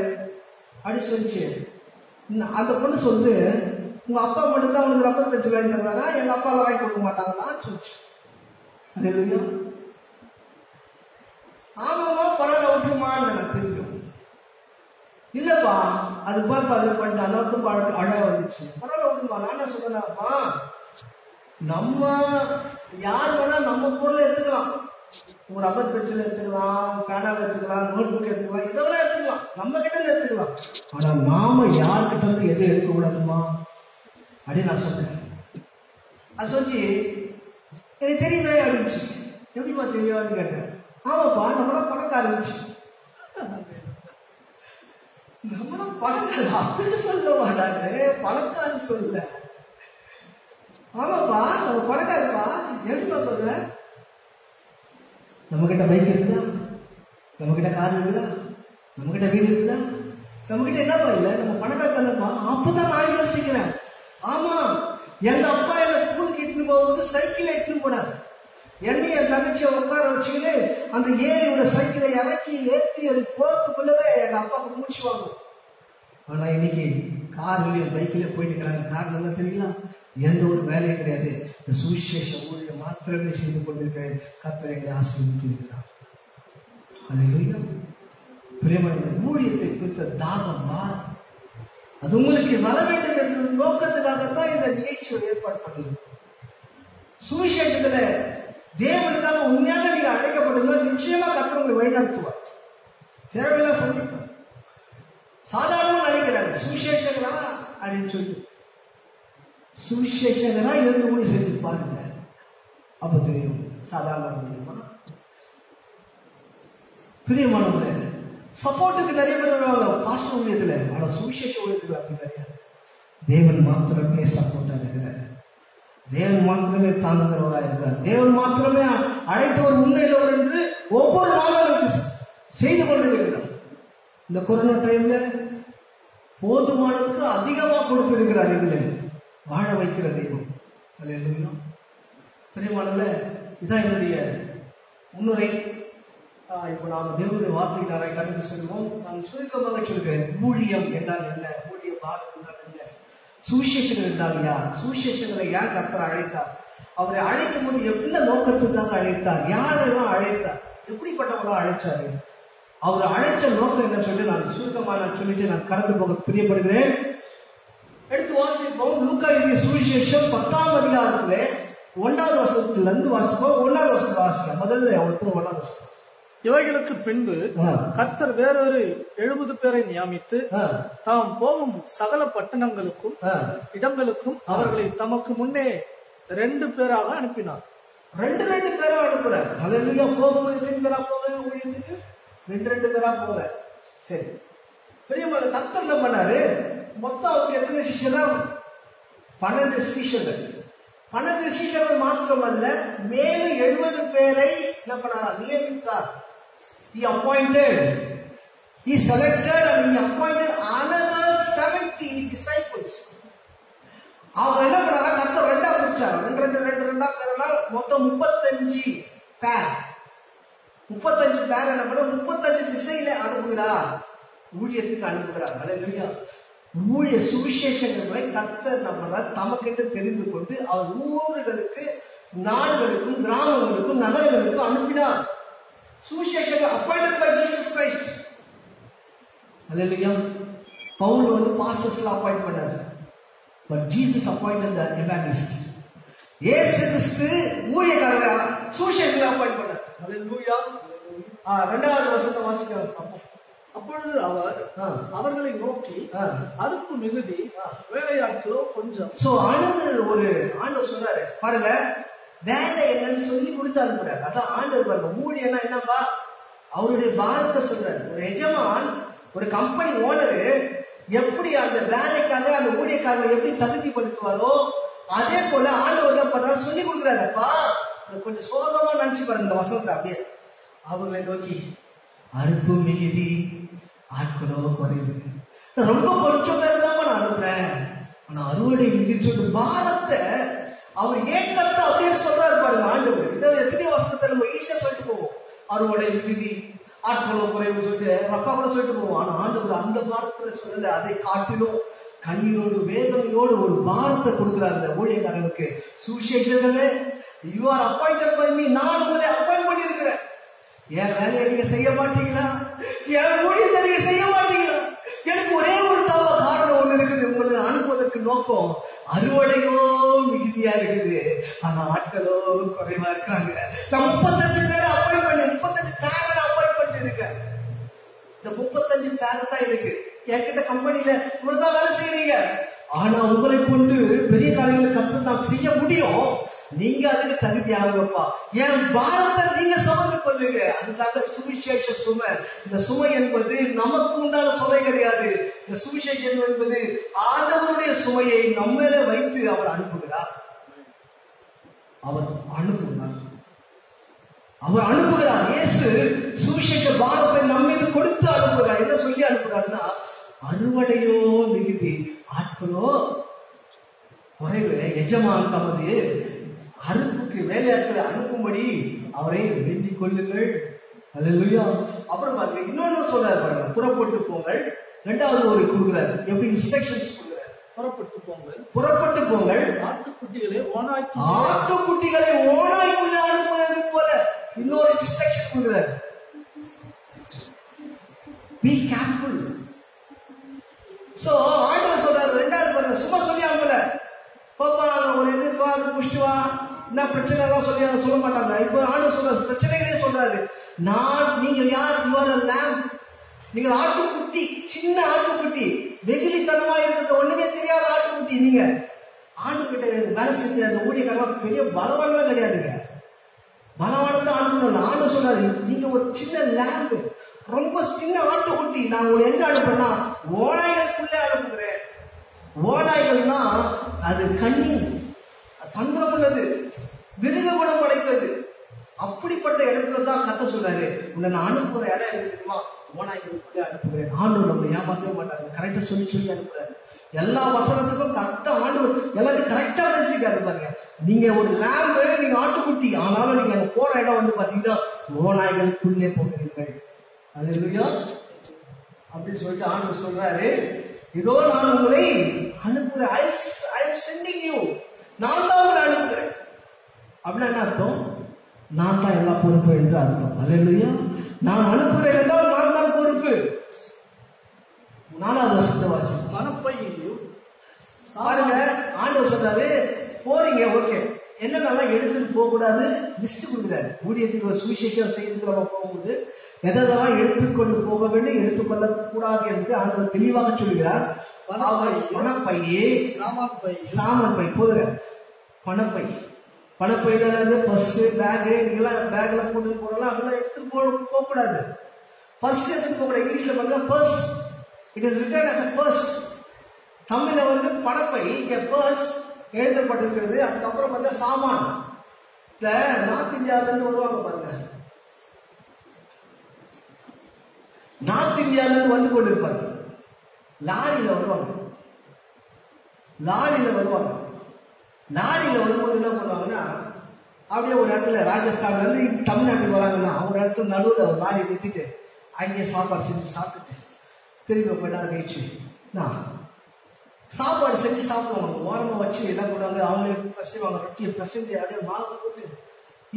S2: அப்படி சொல்லிச்சு. அந்த பொண்ணு சொல்லு, உங்க அப்பா மட்டும் தான் உங்களுக்கு ரப்பர் பென்சில் வாங்கி தருவாரா, எங்க அப்பா வாங்கி கொடுக்க மாட்டாங்களான்னு சொல்லிச்சு. அது இல்லையா? ஆமாம்மா பரவாயில்ல விட்டுருமான்னு எனக்கு தெரியும். இல்லப்பா அது பார்ப்பா அது பண்ணிட்டு அல்லாத்தும் அழ வந்துச்சு. பரவாயில்ல விட்டுருமா. நான் என்ன சொல்றேன்ப்பா, நம்ம யார் வேணா நம்ம பொருளை எடுத்துக்கலாம், ஒரு ரப்பர் பென்சில் எடுத்துக்கலாம், பேனா எடுத்துக்கலாம், நோட் புக் எடுத்துக்கலாம், எதை வேணா எடுத்துக்கலாம், நம்ம கிட்ட இருந்து எடுத்துக்கலாம். ஆனா நாம யார்கிட்ட இருந்து எதை எடுக்க கூடாதுமா அப்படின்னு நான் சொன்னேன். அது சொல்லி எனக்கு தெரியுமே அப்படின்ச்சு. எப்படிமா தெரியும் கேட்டேன். ஆமாப்பா நம்மளாம் பணக்கார இருந்துச்சு, நம்மளாம் பணக்கார அதுன்னு சொல்ல மாட்டாங்க, பணக்கார சொல்ல. ஆமாப்பா நம்ம பணக்காரப்பா. எப்படிமா சொல்ற? நம்ம கிட்ட பைக் இருக்குதா, நம்ம கிட்ட கார் இருக்குதா, நம்ம கிட்ட வீடு இருக்குதா, நம்ம கிட்ட என்னப்பா இல்ல, நம்ம பணக்கார தானப்பா. அப்பதான் நான் யோசிக்கிறேன், ஆமா எங்க அப்பா என்ன ஸ்கூலுக்கு இட்டுன்னு போகும்போது சைக்கிள் இட்டுன்னு போனார். என்னைய என் தங்கச்சியை உட்கார வச்சுக்கிட்டு அந்த ஏரியோட சைக்கிளை இறக்கி ஏற்றி அது போறதுக்குள்ளவே எங்க அப்பாவுக்கு மூச்சு வாங்கும். ஆனா இன்னைக்கு கார்லயும் பைக்லயும் போயிட்டு இருக்கிறாங்க. கார் நல்லா தெரியல, எந்த ஒரு வேலையும் கிடையாது, இந்த சுவிசேஷ ஊழியம் மாத்திரமே செய்து கொண்டிருக்கிறேன். கர்த்தர் எங்களை ஆசீர்வதித்திருக்கிறார். அல்லேலூயா. பிரியமான ஊழியத்தை குறித்த தாகம் வாரம் அது உங்களுக்கு வர வேண்டும் என்ற நோக்கத்துக்காகத்தான் இந்த நிகழ்ச்சியை ஏற்பாடு பண்ணது. சுவிசேஷத்துல தேவனுக்காக உண்மையாக நீங்க அழைக்கப்படுங்க, நிச்சயமா கர்த்தர் உங்களை வழிநடத்துவார். தேவையெல்லாம் சந்திக்கும். சாதாரணமா நினைக்கிறாங்க சுவிசேஷங்களா அப்படின்னு சொல்லிட்டு. சுவிசேஷங்களா இருந்து ஊழி செஞ்சு பாருங்க, அப்ப தெரியும் சாதாரண முடியுமா. பிரியமானவங்க, சப்போர்ட்டுக்கு நிறைய பேர் வருவாங்க பாஸ்டர் ஊழியத்துல, ஆனா சுவிசேஷ ஊழியத்துல அப்படி கிடையாது. தேவன் மாத்திரமே சப்போர்ட்டா இருக்கிறார், தேவன் மாத்திரமே தாங்குகிறவராக இருக்கிறார், தேவன் மாத்திரமே அழைத்தவர் உண்மையிலவர் என்று ஒவ்வொரு நாளும் செய்து கொண்டிருக்கிறார். இந்த கொரோனா டைம்ல போதுமானதுக்கு அதிகமா கொடுத்திருக்கிறார். இதுல வாழ வைக்கிற தெய்வம். அல்லேலூயா. பிரியமானவர்களே, இதான் என்னுடைய முன்னுரை. இப்போ நாம தேவனுடைய வார்த்தை நாளை கடந்து செல்வோம். நான் சுருக்கமாக சொல்கிறேன். ஊழியம் என்றால் என்ன? ஊழிய பாரம் என்றால் என்ன? சுவிசேஷங்கள் என்றால் யார்? சுவிசேஷங்களை யார் கர்த்தர் அழைத்தார்? அவரை அழைக்கும் போது எந்த நோக்கத்துக்காக அழைத்தார்? யாரெல்லாம் அழைத்தார்? எப்படிப்பட்டவங்களா அழைச்சாரு? அவர் அழைத்த நோக்கம் என்ன சொல்லி நான் சுருக்கமாக சொல்லிட்டு நான் கடந்து போக பிரியப்படுகிறேன். எடுத்து வாசிப்போம். லூக்கா எழுதிய சுவிசேஷம் 10ஆம் அதிகாரத்திலே 1வது வசனத்துல இருந்து வாசிப்போம். 1வது வசனத்தை வாசிக்க முதல்ல ஒருத்தர் 1வது வசனம்.
S1: இவைகளுக்கு பின்பு கர்த்தர் வேறொரு 70 பேரை நியமித்து தாம் போகும் சகல பட்டணங்களுக்கும் இடங்களுக்கும் அவர்களை தமக்கு முன்னே 2 பேராக அனுப்பினார்.
S2: 2 பேரா அனுப்புறார். அல்லேலூயா. போகும்போது எத்தனை பேரா போக? ஊழியத்துக்கு 2 பேரா போக. சரி, பெரியவங்க கர்த்தர் என்ன பண்ணாரு? மொத்தம் அவருக்கு எத்தனை சீஷர்கள்? 12 சீஷர்கள். 12 சீஷர்கள் மாத்திரமல்ல, மேலும் 70 பேரை என்ன பண்ணாரா? நியமித்தார். He appointed, he selected and he appointed another 70 disciples. அவர் என்ன பண்ணாரா? கர்த்தர் 2ஆ பிரிச்சார். 2 பேர்னால மொத்தம் 35 பேர். 35 பேர் என்ன பண்ண? 35 திசையில அனுப்புகிறார், ஊழியத்துக்கு அனுப்புகிறார். அல்லேலூயா. ஊழிய சுவிசேஷங்களை கர்த்தர் நம்ம தமக்கிட்ட தெரிந்து கொண்டு அவர் ஊர்களுக்கு, நாடுகளுக்கும், கிராமங்களுக்கும், நகரங்களுக்கும் அனுப்பினார். சுவிசேஷங்கள் appointed by Jesus Christ. அல்லேலூயா. பவுல் வந்து பாஸ்டர்ஸ்ல அப்பாயிண்ட் பண்ணார். But Jesus appointed the evangelist. இயேசு கிறிஸ்து ஊழியக்காரரை சுவிசேஷங்களை அப்பாயிண்ட் பண்ணார். அல்லேலூயா. 2வது வசனத்தை வாசிக்கிறோம்.
S1: அப்பொழுது அவர் அவர்களை நோக்கி, அறுப்பு மிகுதி, வேலையாட்களோ கொஞ்சம்.
S2: சோ ஒரு ஆண்டவர் சொல்றாரு பாருங்க, வேலை என்னன்னு சொல்லி கொடுத்து அனுப்புறாரு. அதான் ஆண்டவர் பாருங்க. ஊழியன்னா என்னப்பா? அவருடைய பாரத்தை சொல்றாரு. ஒரு எஜமான், ஒரு கம்பெனி ஓனரு எப்படி அந்த வேலைக்காக அந்த ஊழியக்காரரை எப்படி தகுதிப்படுத்துவாரோ அதே போல ஆண்டவர் என்ன பண்றாரு? சொல்லி கொடுக்குறாருப்பா. கொஞ்சம் சோகமா நினைச்சு பாருங்க இந்த வசனத்தை. அப்படியே அவர்களை நோக்கி, அறுப்பு மிகுதி, ஆட்களோ குறைவு. ரொம்ப கொஞ்சம் பேர் தான் நான் அனுப்புறேன், ஆனா அறுவடை மிகுதி பாரத்தை அவர் ஏக்கத்தை அப்படியே சொல்றாரு பாருங்க ஆண்டவர். இதை எத்தனையோ வசனத்தை நம்ம ஈஸியா சொல்லிட்டு போவோம். அறுவடை மிகுதி, ஆட்களோ குறைவு சொல்லிட்டு ரப்பா கூட சொல்லிட்டு போவோம். ஆனா ஆண்டவர் அந்த பாரத்துல சொல்லல. அதை காட்டிலும் கண்ணீரோடு வேதனையோடு ஒரு பாரத்தை கொடுக்கிறார் அந்த ஊழியக்காரனுக்கு. சுவிசேஷர்களே, you are appointed by me. நான் உங்களை அப்பாயிண்ட் பண்ணி இருக்கிறேன். என் வேலையை நீங்க செய்ய மாட்டீங்களா? என் ஊழியத்தை நீங்க செய்ய மாட்டீங்களா? எனக்கு ஒரே ஒரு காரணம் ஒண்ணு இருக்குது. உங்களை அனுப்புவதற்கு நோக்கம் அறுவடையோ மிகுதியா இருக்குது, ஆனா ஆட்களோ குறைவா இருக்கிறாங்க. நான் 35 பேரை அப்பாயிண்ட் பண்ணி 35 பேரை அப்பாயிண்ட் பண்ணி இருக்கேன். இந்த 35 பேரை தான் இருக்கு. என்கிட்ட கம்பெனியில இவ்வளவுதான் வேலை செய்யறீங்க, ஆனா உங்களை கொண்டு பெரிய காரியங்களை கற்று தான் செய்ய முடியும். நீங்க அதுக்கு தகுதியாகப்பா. என் பாரத்தை நீங்க சுமந்து கொள்ளுங்க. அதுக்காக சுவிசேஷ சுமை. இந்த சுமை என்பது நமக்கு உண்டான சுமை கிடையாது. இந்த சுவிசேஷம் என்பது ஆண்டவருடைய சுமையை நம்ம மேல வைத்து அவர் அனுப்புகிறார். அவர் அனுப்புகிறார். இயேசு சுவிசேஷ பாரத்தை நம்ம மீது கொடுத்து அனுப்புகிறார். என்ன சொல்லி அனுப்புகிறார்னா, அறுவடையோ மிகுதி, ஆட்களோ குறைவு. எஜமான் தமது அறுப்புக்கு வேலையாட்களை அனுப்பும்படி அவரை வேண்டிக் கொள்ளுங்கள். அல்லேலூயா. அப்புறம் பாருங்க, இன்னொன்னு சொல்றாரு பாருங்க, புறப்பட்டு போங்கள். 2வது ஒரு கொடுக்கிறார். எப்படி இன்ஸ்ட்ரக்ஷன்ஸ் கொடுக்கிறார்? புறப்பட்டு போங்கள், ஆட்டுக்குட்டிகளை ஓநாய்க்குள்ள அனுப்புவது போல இன்னொரு இன்ஸ்ட்ரக்ஷன் கொடுக்கிறார். Be careful. சோ ஆண்டவர் சொல்றாரு. 2வது பாருங்க, சும்மா சொல்லி அனுப்பல. பாப்பா ஒரு எதிர்ப்பா அது புஷ்டு வா, என்ன பிரச்சனை எல்லாம் சொல்ல மாட்டாங்க. இப்போ ஆண்டவர் சொல்றாரு, பிரச்சனைகளே சொல்றாரு. நீங்கள் யார்? You are a lamb. நீங்கள் ஆட்டுக்குட்டி, சின்ன ஆட்டுக்குட்டி, வெகுளித்தனமா இருக்கிறது ஒண்ணுமே தெரியாத ஆட்டுக்குட்டி. நீங்க ஆண்டுகிட்ட வேலை செஞ்ச அந்த ஊழியக்காரங்க பெரிய பலவானலாம் கிடையாதுங்க. பலவானதான் ஆண்டு ஆண்டு சொல்றாரு, நீங்க ஒரு சின்ன லேம்பு, ரொம்ப சின்ன ஆட்டுக்குட்டி. நான் உங்களை எங்க அனுப்புறேன்னா ஓநாய்களுக்குள்ளே அனுப்புகிறேன். ஓநாய்கள்னா அது கண்ணிங், தந்திரம் உள்ளது, மிருக குணம் படைத்தது. அப்படிப்பட்ட இடத்துலதான் கத்த சொல்றாரு, உன்னை நான் அனுப்புற இடம் எது தெரியுமா? ஓநாய்களுக்குள்ளே அனுப்புகிறேன். ஆண்டவர் நம்மளை ஏமாத்தவே மாட்டாங்க, கரெக்டா சொல்லி சொல்லி அனுப்புறாரு. எல்லா வசனத்துக்கும் கரெக்டா ஆண்டவர் எல்லாத்தையும் கரெக்டா பேசிக்காரு பாருங்க. நீங்க ஒரு லேம்பு, நீங்க ஆட்டுக்குட்டி, ஆனாலும் நீங்க அங்க போற இடம் வந்து பாத்தீங்கன்னா ஓநாய்களுக்குள்ளே போகிறீர்கள். அல்லேலூயா அப்படின்னு சொல்லிட்டு ஆண்டவர் சொல்றாரு, இதோ நான் உங்களை அனுப்புகிறேன். I am sending you. நான் தான் உங்களை அனுப்புகிறேன். அப்படின்னா என்ன அர்த்தம்? நான் தான் எல்லா பொறுப்பு என்று அர்த்தம். அல்லேலூயா. நான் அனுப்புகிறேன் என்றால் நான் தான் பொறுப்பு. 4வது வசனத்தை வாசி.
S1: மனப்பையையும்
S2: பாருங்க, ஆண்டவர் சொல்றாரு, போறீங்க, ஓகே, என்னென்னலாம் எடுத்துட்டு போக கூடாது லிஸ்ட் கொடுக்குறாரு. ஊழியத்துக்கு ஒரு சுவிசேஷம் செய்யறதுக்கு நம்ம போகும்போது எதெல்லாம் எடுத்துக்கொண்டு போக வேண்டும், எடுத்துக்கொள்ள கூடாது என்று ஆண்டவர் தெளிவாக சொல்கிறார். பணப்பையே, சாமான் பை போதுங்க. பணப்பை, பணப்பையில பர்ஸ், பேகு, இதெல்லாம் பேக்ல போட்டு போறோம்ல, அதெல்லாம் எடுத்துட்டு போக கூடாது. பர்ஸ் எடுத்துட்டு போக கூடாது. இங்கிலீஷ்ல வந்து purse, it is written as a purse. தமிழ்ல வந்து பணப்பை, இங்க பர்ஸ் எழுதப்பட்டிருக்கிறது. அதுக்கப்புறம் வந்து சாமான். இந்த நார்த் இந்தியாவில இருந்து வருவாங்க பாருங்க, நார்த் இந்தியாவில இருந்து வந்து கொண்டிருப்பாரு, லாரியில வருவாங்க. லாரியில வரும்போது என்ன பண்ணுவாங்கன்னா, அப்படியே ஒரு இடத்துல ராஜஸ்தான்ல இருந்து தமிழ்நாட்டுக்கு வராங்கன்னா ஒரு இடத்துல நடுவில் ஒரு லாரி நிறுத்திட்டு அங்கே சாப்பாடு செஞ்சு சாப்பிட்டுட்டு திரும்பி போயிட்டா கழிச்சு சாப்பாடு செஞ்சு சாப்பிடுவாங்க. ஓரமா வச்சு என்ன பண்ணுவாங்க, அவங்களே பசைவாங்க, ரொட்டியை பசைஞ்சு அப்படியே மாவு போட்டு.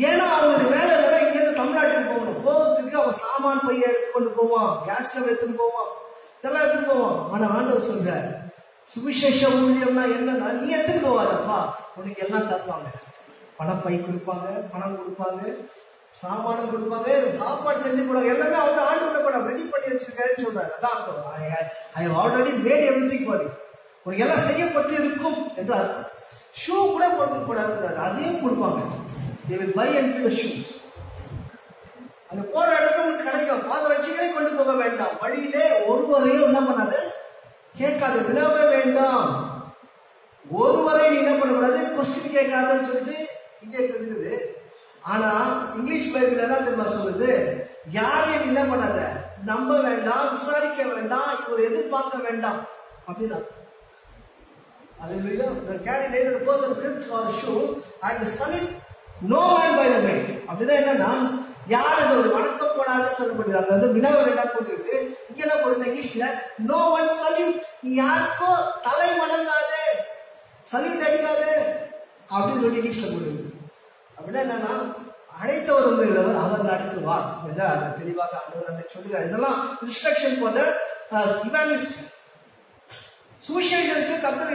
S2: ஏன்னா அவங்களுடைய வேலை இல்லைன்னா இங்கேருந்து தமிழ்நாட்டுக்கு போகணும். போகிறதுக்கு அவன் சாமான் பைய எடுத்துக்கொண்டு போவான், கேஸ் ஸ்டவ் எடுத்துட்டு போவான், இதெல்லாம் எடுத்துட்டு போவான். ஆனா ஆண்டவர் சொல்ற சுவிசேஷ ஊழியம்னா என்னன்னா, நீ எடுத்துட்டு போவாதப்பா, உனக்கு எல்லாம் தருவாங்க. பணப்பை கொடுப்பாங்க, பணம் கொடுப்பாங்க, சாமானம் கொடுப்பாங்க, சாப்பாடு செஞ்சு போடுவாங்க. எல்லாமே அவங்க ஆண்டவர் ரெடி பண்ணி வச்சிருக்காருன்னு சொல்றாரு. அதான் I have already made everything for you. உனக்கு எல்லாம் செய்யப்பட்டு இருக்கும் என்று அர்த்தம். ஷூ கூட போட்டு கூடாது, அதையும் கொடுப்பாங்க. they will buy and give the shoes. அந்த போற இடத்துல உங்களுக்கு கிடைக்கும். பாதரட்சிகளை கொண்டு போக வேண்டாம், வழியிலே ஒருவரையும் என்ன பண்ணாது, கேட்காது, விடவே வேண்டாம். ஒருவரை நீ என்ன பண்ணக்கூடாது, கொஸ்டின் கேட்காதுன்னு சொல்லிட்டு இங்கே இருக்குது. ஆனா இங்கிலீஷ் பைபிள் என்ன தெரியுமா சொல்லுது, யாரையும் என்ன பண்ணாத, நம்ப வேண்டாம், விசாரிக்க வேண்டாம், இவர் எதிர்பார்க்க வேண்டாம் அப்படின்னா. Hallelujah. The carry neither the person gripped or shoe and the salute no man by the way. அப்படிதான் என்னன்னா, யாரும் ஒரு வணக்கம் போடாதுன்னு சொல்லப்படுது. அது வந்து வினவ வேண்டாம் போட்டுருக்கு. இங்க என்ன போடுது இங்கிலீஷ்ல, no one salute. நீ யாருக்கும் தலை வணங்காது, சல்யூட் அடிக்காது அப்படின்னு சொல்லி இங்கிலீஷ்ல போடுது. அப்படின்னா என்னன்னா, அழைத்தவர் உண்மையிலவர், அவர் நடத்துவார் என்று தெளிவாக ஆண்டவர் சொல்லுகிறார். இதெல்லாம் இன்ஸ்ட்ரக்ஷன் போத இவாங்கலிஸ்ட் சுவிசேஷருக்கு கர்த்தர்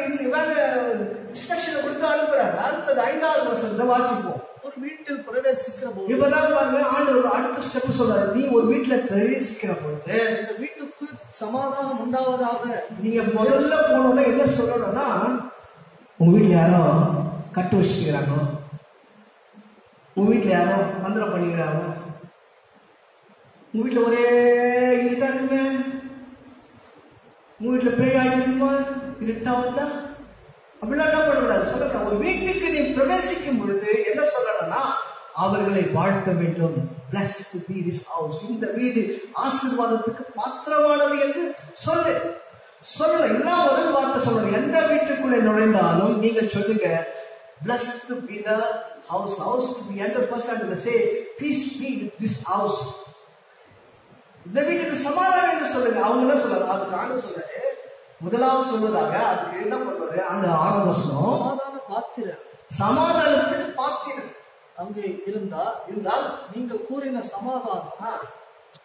S2: இன்ஸ்ட்ரக்ஷன் கொடுத்து அனுப்புறாரு. அடுத்தது 5வது வசனத்தை வாசிப்போம்.
S1: ஒரு வீட்டில் பிரவேசிக்கிற போது,
S2: இப்பதான் பாருங்க ஆண்டவர் அடுத்த ஸ்டெப் சொல்றாரு. நீ ஒரு வீட்டுல பிரவேசிக்கிற பொழுது
S1: இந்த வீட்டுக்கு சமாதானம் உண்டாவதாக. நீங்க
S2: முதல்ல போனோம்னா என்ன சொல்லணும்னா, உங்க வீட்டுல யாரோ கட்டு வச்சுக்கிறாங்க, உங்க வீட்டுல யாரோ மந்திரம் பண்ணிக்கிறாங்க, உங்க வீட்டுல ஒரே இருட்டா இருக்குமே, உங்க வீட்டுல பேய் ஆடிக்குமா, இருட்டா வந்தா, அப்படிலாம் என்ன பண்ணக்கூடாது, சொல்லக்கூடாது. ஒரு வீட்டுக்கு நீ பிரவேசிக்கும் பொழுது என்ன சொல்லணும்னா, அவர்களை வாழ்த்த வேண்டும். Blessed be this house. இந்த வீடு ஆசீர்வாதத்துக்கு பாத்திரமானது என்று சொல்லல. இதுதான் முதல் வார்த்தை சொல்லணும். எந்த வீட்டுக்குள்ளே நுழைந்தாலும் நீங்கள் சொல்லுங்க, blessed be the house. House to be entered first and say peace be with this house. இந்த வீட்டுக்கு சமாதானம் என்று சொல்லுங்க. அவங்க என்ன சொல்றாங்க, அதுக்கு ஆண்டு சொல்றாரு, முதலாவது சொல்வதாக அதுக்கு என்ன பண்ணுவாரு, அந்த 6வது வசனம்,
S1: சமாதான பாத்திரம்,
S2: சமாதானத்துக்கு பாத்திரம்
S1: அங்கே இருந்தால் நீங்கள் கூறின சமாதானம்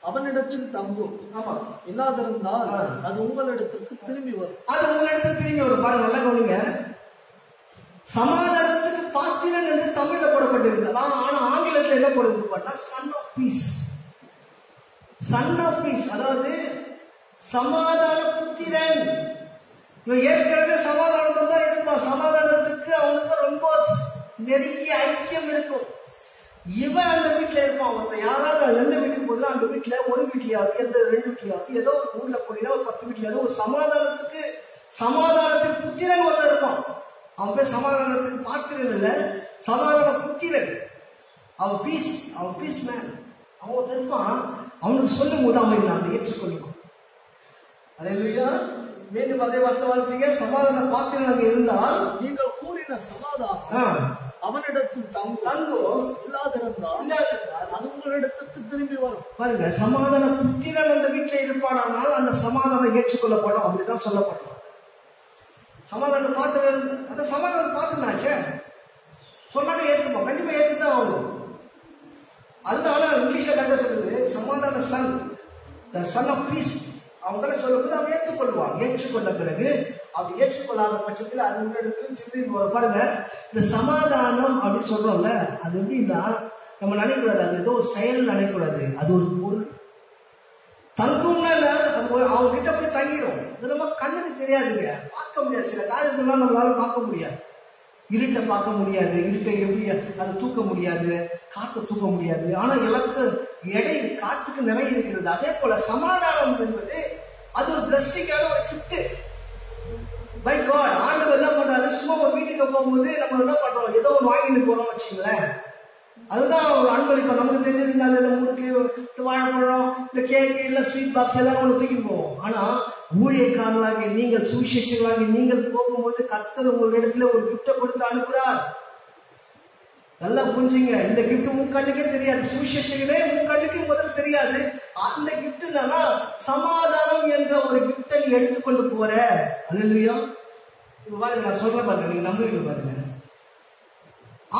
S1: அவனிடத்தில் தங்கும்.
S2: ஆமா,
S1: இல்லாதிருந்தால் அது உங்களிடத்துக்கு திரும்பி வரும்.
S2: பாருங்க, நல்லா கவனிங்க. சமாதானத்துக்கு பாத்திரன் என்று தமிழ்ல போடப்பட்டிருக்கலாம். ஆனா ஆங்கிலத்தில் என்ன போடப்பட்டா, son of peace. Son of peace, அதாவது சமாதான புத்திரன். ஏற்கனவே சமாதானம் தான் இருப்பான். சமாதானத்துக்கு அவனுக்கு ரொம்ப நெருங்கிய ஐக்கியம் இருக்கும். இவன் அந்த வீட்டுல இருப்பான். ஒருத்தர் யாராவது எந்த வீட்டுக்கு போனா அந்த வீட்டுல ஒரு வீட்லயாவது, எந்த 2 வீட்லயாவது, ஏதோ ஒரு ஊர்ல போனா ஒரு 10 வீட்லயாவது ஒரு சமாதானத்துக்கு புத்திரன் ஒருத்தர் இருப்பான். அவன் பேர் சமாதானத்துக்கு பாத்திரன் இல்ல, சமாதான புத்திரன். அவன் பீஸ் மேன். அவன் தெரிப்பான், அவனுக்கு சொல்லும் போது அவன் அதை ஏற்றுக்கொள்ளும். அல்லேலூயா. மீண்டும் அதே வசனம் வாசிங்க. சமாதான பாத்திரம் அங்கே இருந்தால்
S1: நீங்கள் கூறின சமாதானம் அவனிடத்தில் தங்கும் இல்லாதிருந்தால் அது உங்களிடத்துக்கு திரும்பி வரும்.
S2: பாருங்க, சமாதான புத்திரன் அந்த வீட்டில் இருப்பானால் அந்த சமாதானம் ஏற்றுக்கொள்ளப்படும். அப்படிதான் சொல்லப்படும். சமாதான பாத்திரம், அந்த சமாதான பாத்திரம்னாச்சே சொன்னாங்க ஏற்றுப்போம், கண்டிப்பா ஏற்றுதான் ஆகும். அதனால இங்கிலீஷ்ல கண்ட சொல்லுது சமாதான son, the son of peace. அவங்க சொல்லும்போது அவன் ஏற்றுக்கொள்வான். ஏற்றுக்கொண்ட பிறகு அப்படி ஏற்றுக்கொள்ளாத பட்சத்தில் அது இடத்துல சின்ன பாருங்க, இந்த சமாதானம் அப்படின்னு சொல்றோம்ல, அது எப்படின்னா நம்ம நினைக்கூடாது, அது ஏதோ ஒரு செயல் நினைக்கூடாது, அது ஒரு பொருள். தங்கும்னா அவங்க கிட்ட போய் தங்கிடும். இது நம்ம கண்ணுக்கு தெரியாதுங்க, பார்க்க முடியாது. சில காரியங்கள்லாம் நம்மளால பார்க்க முடியாது. இருட்டை பார்க்க முடியாது, இருட்டை எப்படி அதை தூக்க முடியாது, காற்றை தூக்க முடியாது. ஆனா எல்லாத்துக்கும் எடை, காற்றுக்கு நிறைய இருக்கிறது. அதே போல சமாதானம் என்பது அது ஒரு பிளஸ்ஸிங்கான ஒரு கிஃப்ட் பை காட். ஆண்டவர் என்ன பண்றாரு, சும்மா ஒரு வீட்டுக்கு போகும்போது நம்ம என்ன பண்றோம், ஏதோ ஒரு வாங்கிட்டு போறோம் வச்சுங்களேன், அதுதான் ஒரு அன்பளிப்பு. நமக்கு தெரிஞ்சதுன்னா இந்த முறுக்கு, வாழைப்பழம், இந்த கேக்கு, இல்ல ஸ்வீட் பாக்ஸ் எல்லாம் ஒன்று தூக்கிட்டு போவோம். ஆனா ஊழியக்காரர்களாகி நீங்கள், சுவிசேஷங்களாகி நீங்கள் போகும்போது கர்த்தர் உங்கள் இடத்துல ஒரு கிஃப்டை கொடுத்து அனுப்புறார். நல்லா புரிஞ்சுங்க. இந்த கிஃப்ட் உங்க கண்ணுக்கே தெரியாது, சுவிசேஷங்களே உங்க கண்ணுக்கு முதல்ல தெரியாது. அந்த கிஃப்ட் என்னன்னா சமாதானம் என்ற ஒரு கிஃப்டை நீ எடுத்துக்கொண்டு போற. அல்லேலூயா. இப்ப பாருங்க, நான் சொல்றேன் பாருங்க, நீங்க நம்புவீங்க பாருங்க.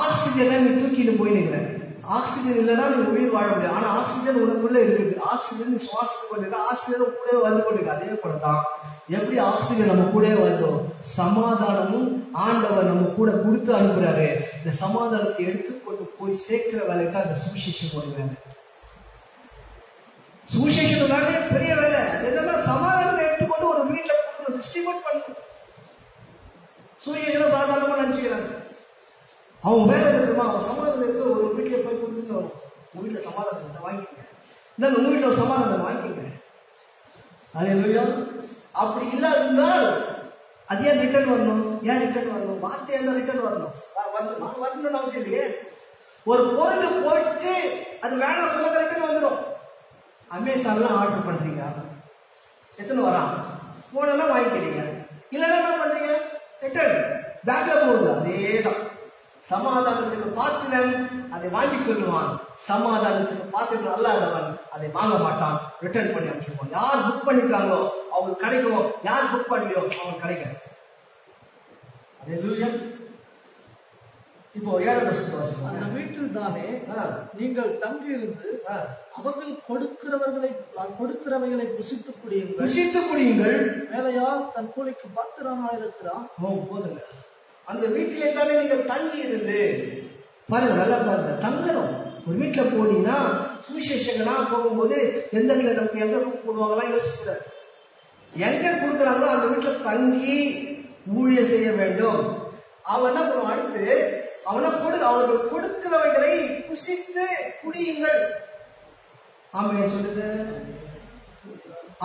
S2: ஆக்சிஜனை நீ தூக்கிட்டு போய் நிற்கிறேன். ஆக்சிஜன் இல்லைன்னா நீ உயிர் வாழ முடியாது. ஆனா ஆக்சிஜன் உனக்குள்ள இருக்குது. ஆக்சிஜன் நீ சுவாசித்து கொண்டிருக்க, ஆக்சிஜன் கூட வந்து கொண்டிருக்க. அதே போலதான் எப்படி ஆக்சிஜன் நம்ம கூட வந்தோம், சமாதானமும் ஆண்டவர் நம்ம கூட கொடுத்து அனுப்புறாரு. இந்த சமாதானத்தை எடுத்துக்கொண்டு போய் சேர்க்கிற வேலைக்கு அந்த சுவிசேஷம் ஒரு வேலை. சுவிசேஷன் வேலையே பெரிய வேலை. என்னன்னா சமாதானத்தை எடுத்துக்கொண்டு ஒரு வீட்டுல கொடுக்கணும், டிஸ்ட்ரிபியூட் பண்ணணும். சுவிசேஷம் சாதாரணமா நினைச்சுக்கிறாங்க. அவன் வேலை இருக்குமா, அவன் சமாதானம் இருக்க ஒரு வீட்டுல போய் கொடுத்துட்டு வரும். உங்க வீட்டுல சமாதானத்தை வாங்கிக்கங்க, இந்த உங்க வீட்டுல ஒரு சமாதானத்தை வாங்கிக்கங்க. அல்லேலூயா. அப்படி இல்லாதிருந்தால் அது ஏன் ரிட்டர்ன் வரணும்? ஏன் ரிட்டர்ன் வரணும்? வார்த்தை என்ன ரிட்டர்ன் வரணும்? வரணும்னு அவசியம் இல்லையே. ஒரு பொருள் போயிட்டு அது வேணாம் சொன்ன ரிட்டர்ன் வந்துடும். அமேசான்ல ஆர்டர் பண்றீங்க, எத்தனை வரான், போனா வாங்கிக்கிறீங்க, இல்லைன்னா என்ன பண்றீங்க, ரிட்டர்ன் பேக்ல போகுது. அதேதான் சமாதானத்துக்கு பாத்திரன் அதை வாங்கிக் கொள்ளுவான், சமாதானத்துக்கு பாத்திரம் அல்லாதவன் அதை வாங்க மாட்டான், ரிட்டர்ன் பண்ணி அனுப்பிச்சுடுவான். யார் புக் பண்ணிருக்காங்களோ அவங்களுக்கு கிடைக்கும், யார் புக் பண்ணலையோ அவங்களுக்கு கிடைக்காது. அல்லேலூயா. இப்போ 7 வருஷம்
S1: அந்த வீட்டில் தானே நீங்கள் தங்கியிருந்து அவர்கள் கொடுக்கிறவைகளை புசித்துக் குடியுங்கள். வேலையால் தன் கூலிக்கு பாத்திரமாயிருக்கிறான்.
S2: போதுங்க. அந்த வீட்டிலே தானே நீங்க தங்கி இருந்து பாருங்க, நல்லா பாருங்க. தங்கணும். ஒரு வீட்டுல போனீங்கன்னா சுவிசேஷங்களா போகும்போது எந்த நமக்கு எங்க போடுவாங்களா யோசிக்கூடாது. எங்க கொடுக்குறாங்களோ அந்த வீட்டுல தங்கி ஊழிய செய்ய வேண்டும். அவன் என்ன பண்ணுவான், அடுத்து அவனை அவர்கள் கொடுக்கிறவைகளை புசித்து குடியுங்கள். ஆமா சொல்லுது,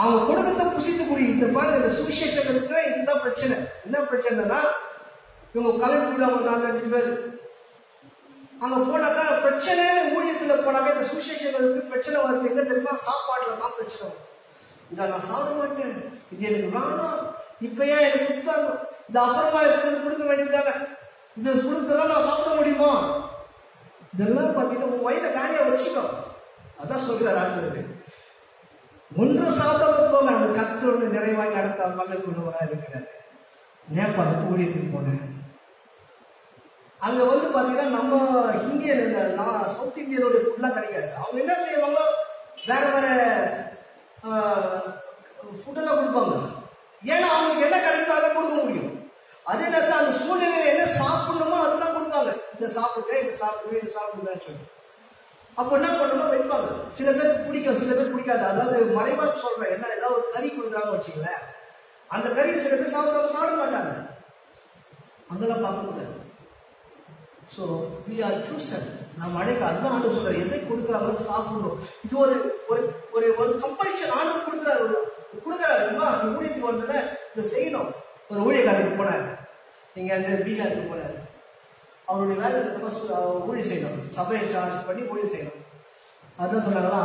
S2: அவங்க கொடுக்கறத புசித்து குடி. இந்த பாருங்க, இந்த சுவிசேஷங்களுக்கு இதுதான் பிரச்சனை. என்ன பிரச்சனைனா, இவங்க கலெக்டர் ஒரு 4-5 பேர் அங்க போனாக்கா பிரச்சனை. ஊழியத்துல போனாக்கா இந்த சுவிசேஷங்களுக்கு பிரச்சனை வருது. எங்க தெரியுமா, சாப்பாடுல தான் பிரச்சனை வரும். இதை நான் சாப்பிட மாட்டேன், இது எனக்கு வேணாம், இப்ப ஏன் எனக்கு கொடுத்தாங்க, இந்த அப்புறமா இருக்கிறது கொடுக்க வேண்டியதானே, இது கொடுத்தா நான் சாப்பிட முடியுமா? இதெல்லாம் பாத்தீங்கன்னா உன் வயிறை காலியா வச்சுக்கோ. அதான் சொல்றாரு ஆண்டவர். ஒன்றும் சாப்பிடாம போங்க, அந்த கர்த்தர் நிறைவாய் நடத்த வல்ல கொண்டவரா இருக்கிறார். நேபாளுக்கு ஊழியத்துக்கு போனேன். அங்க பாத்தீங்கன்னா நம்ம இந்தியன், சவுத் இந்தியனுடைய ஃபுட்லாம் கிடைக்காது. அவங்க என்ன செய்வாங்க, வேற வேற ஃபுட்டெல்லாம் கொடுப்பாங்க. ஏன்னா அவங்களுக்கு என்ன கிடைக்குதோ அதை கொடுக்க முடியும். அதே நேரத்தில் அந்த சூழ்நிலையில என்ன சாப்பிடணுமோ அதுதான் கொடுப்பாங்க. இதை சாப்பிடுங்க, இதை சாப்பிடுங்க, இதை சாப்பிடுங்கன்னு சொல்லி. அப்ப என்ன பண்ணணும் வைப்பாங்க. சில பேருக்கு பிடிக்கும், சில பேர் பிடிக்காது. அதாவது மறைவாக சொல்றேன், என்ன ஏதாவது ஒரு கறி கொடுக்குறாங்க வச்சுங்களேன், அந்த கறி சில பேர் சாப்பிட மாட்டாங்க. அதெல்லாம் பார்க்க கூடாது. So we are chosen. நம்ம அழைக்க அதுதான் ஆண்டு சொல்றாரு, எதை கொடுக்குறாங்களோ சாப்பிடணும். இது ஒரு ஒரு ஒரு கம்பல்ஷன் ஆண்டு கொடுக்குறாரு. நீ ஊழியத்துக்கு வந்தத இதை செய்யணும். ஒரு ஊழியக்காரருக்கு போனார், நீங்க அந்த பீகாருக்கு போனார். அவருடைய வேலை ஊழி செய்யணும், சபையை சார்ஜ் பண்ணி ஊழி செய்யணும். அதுதான் சொன்னாங்கன்னா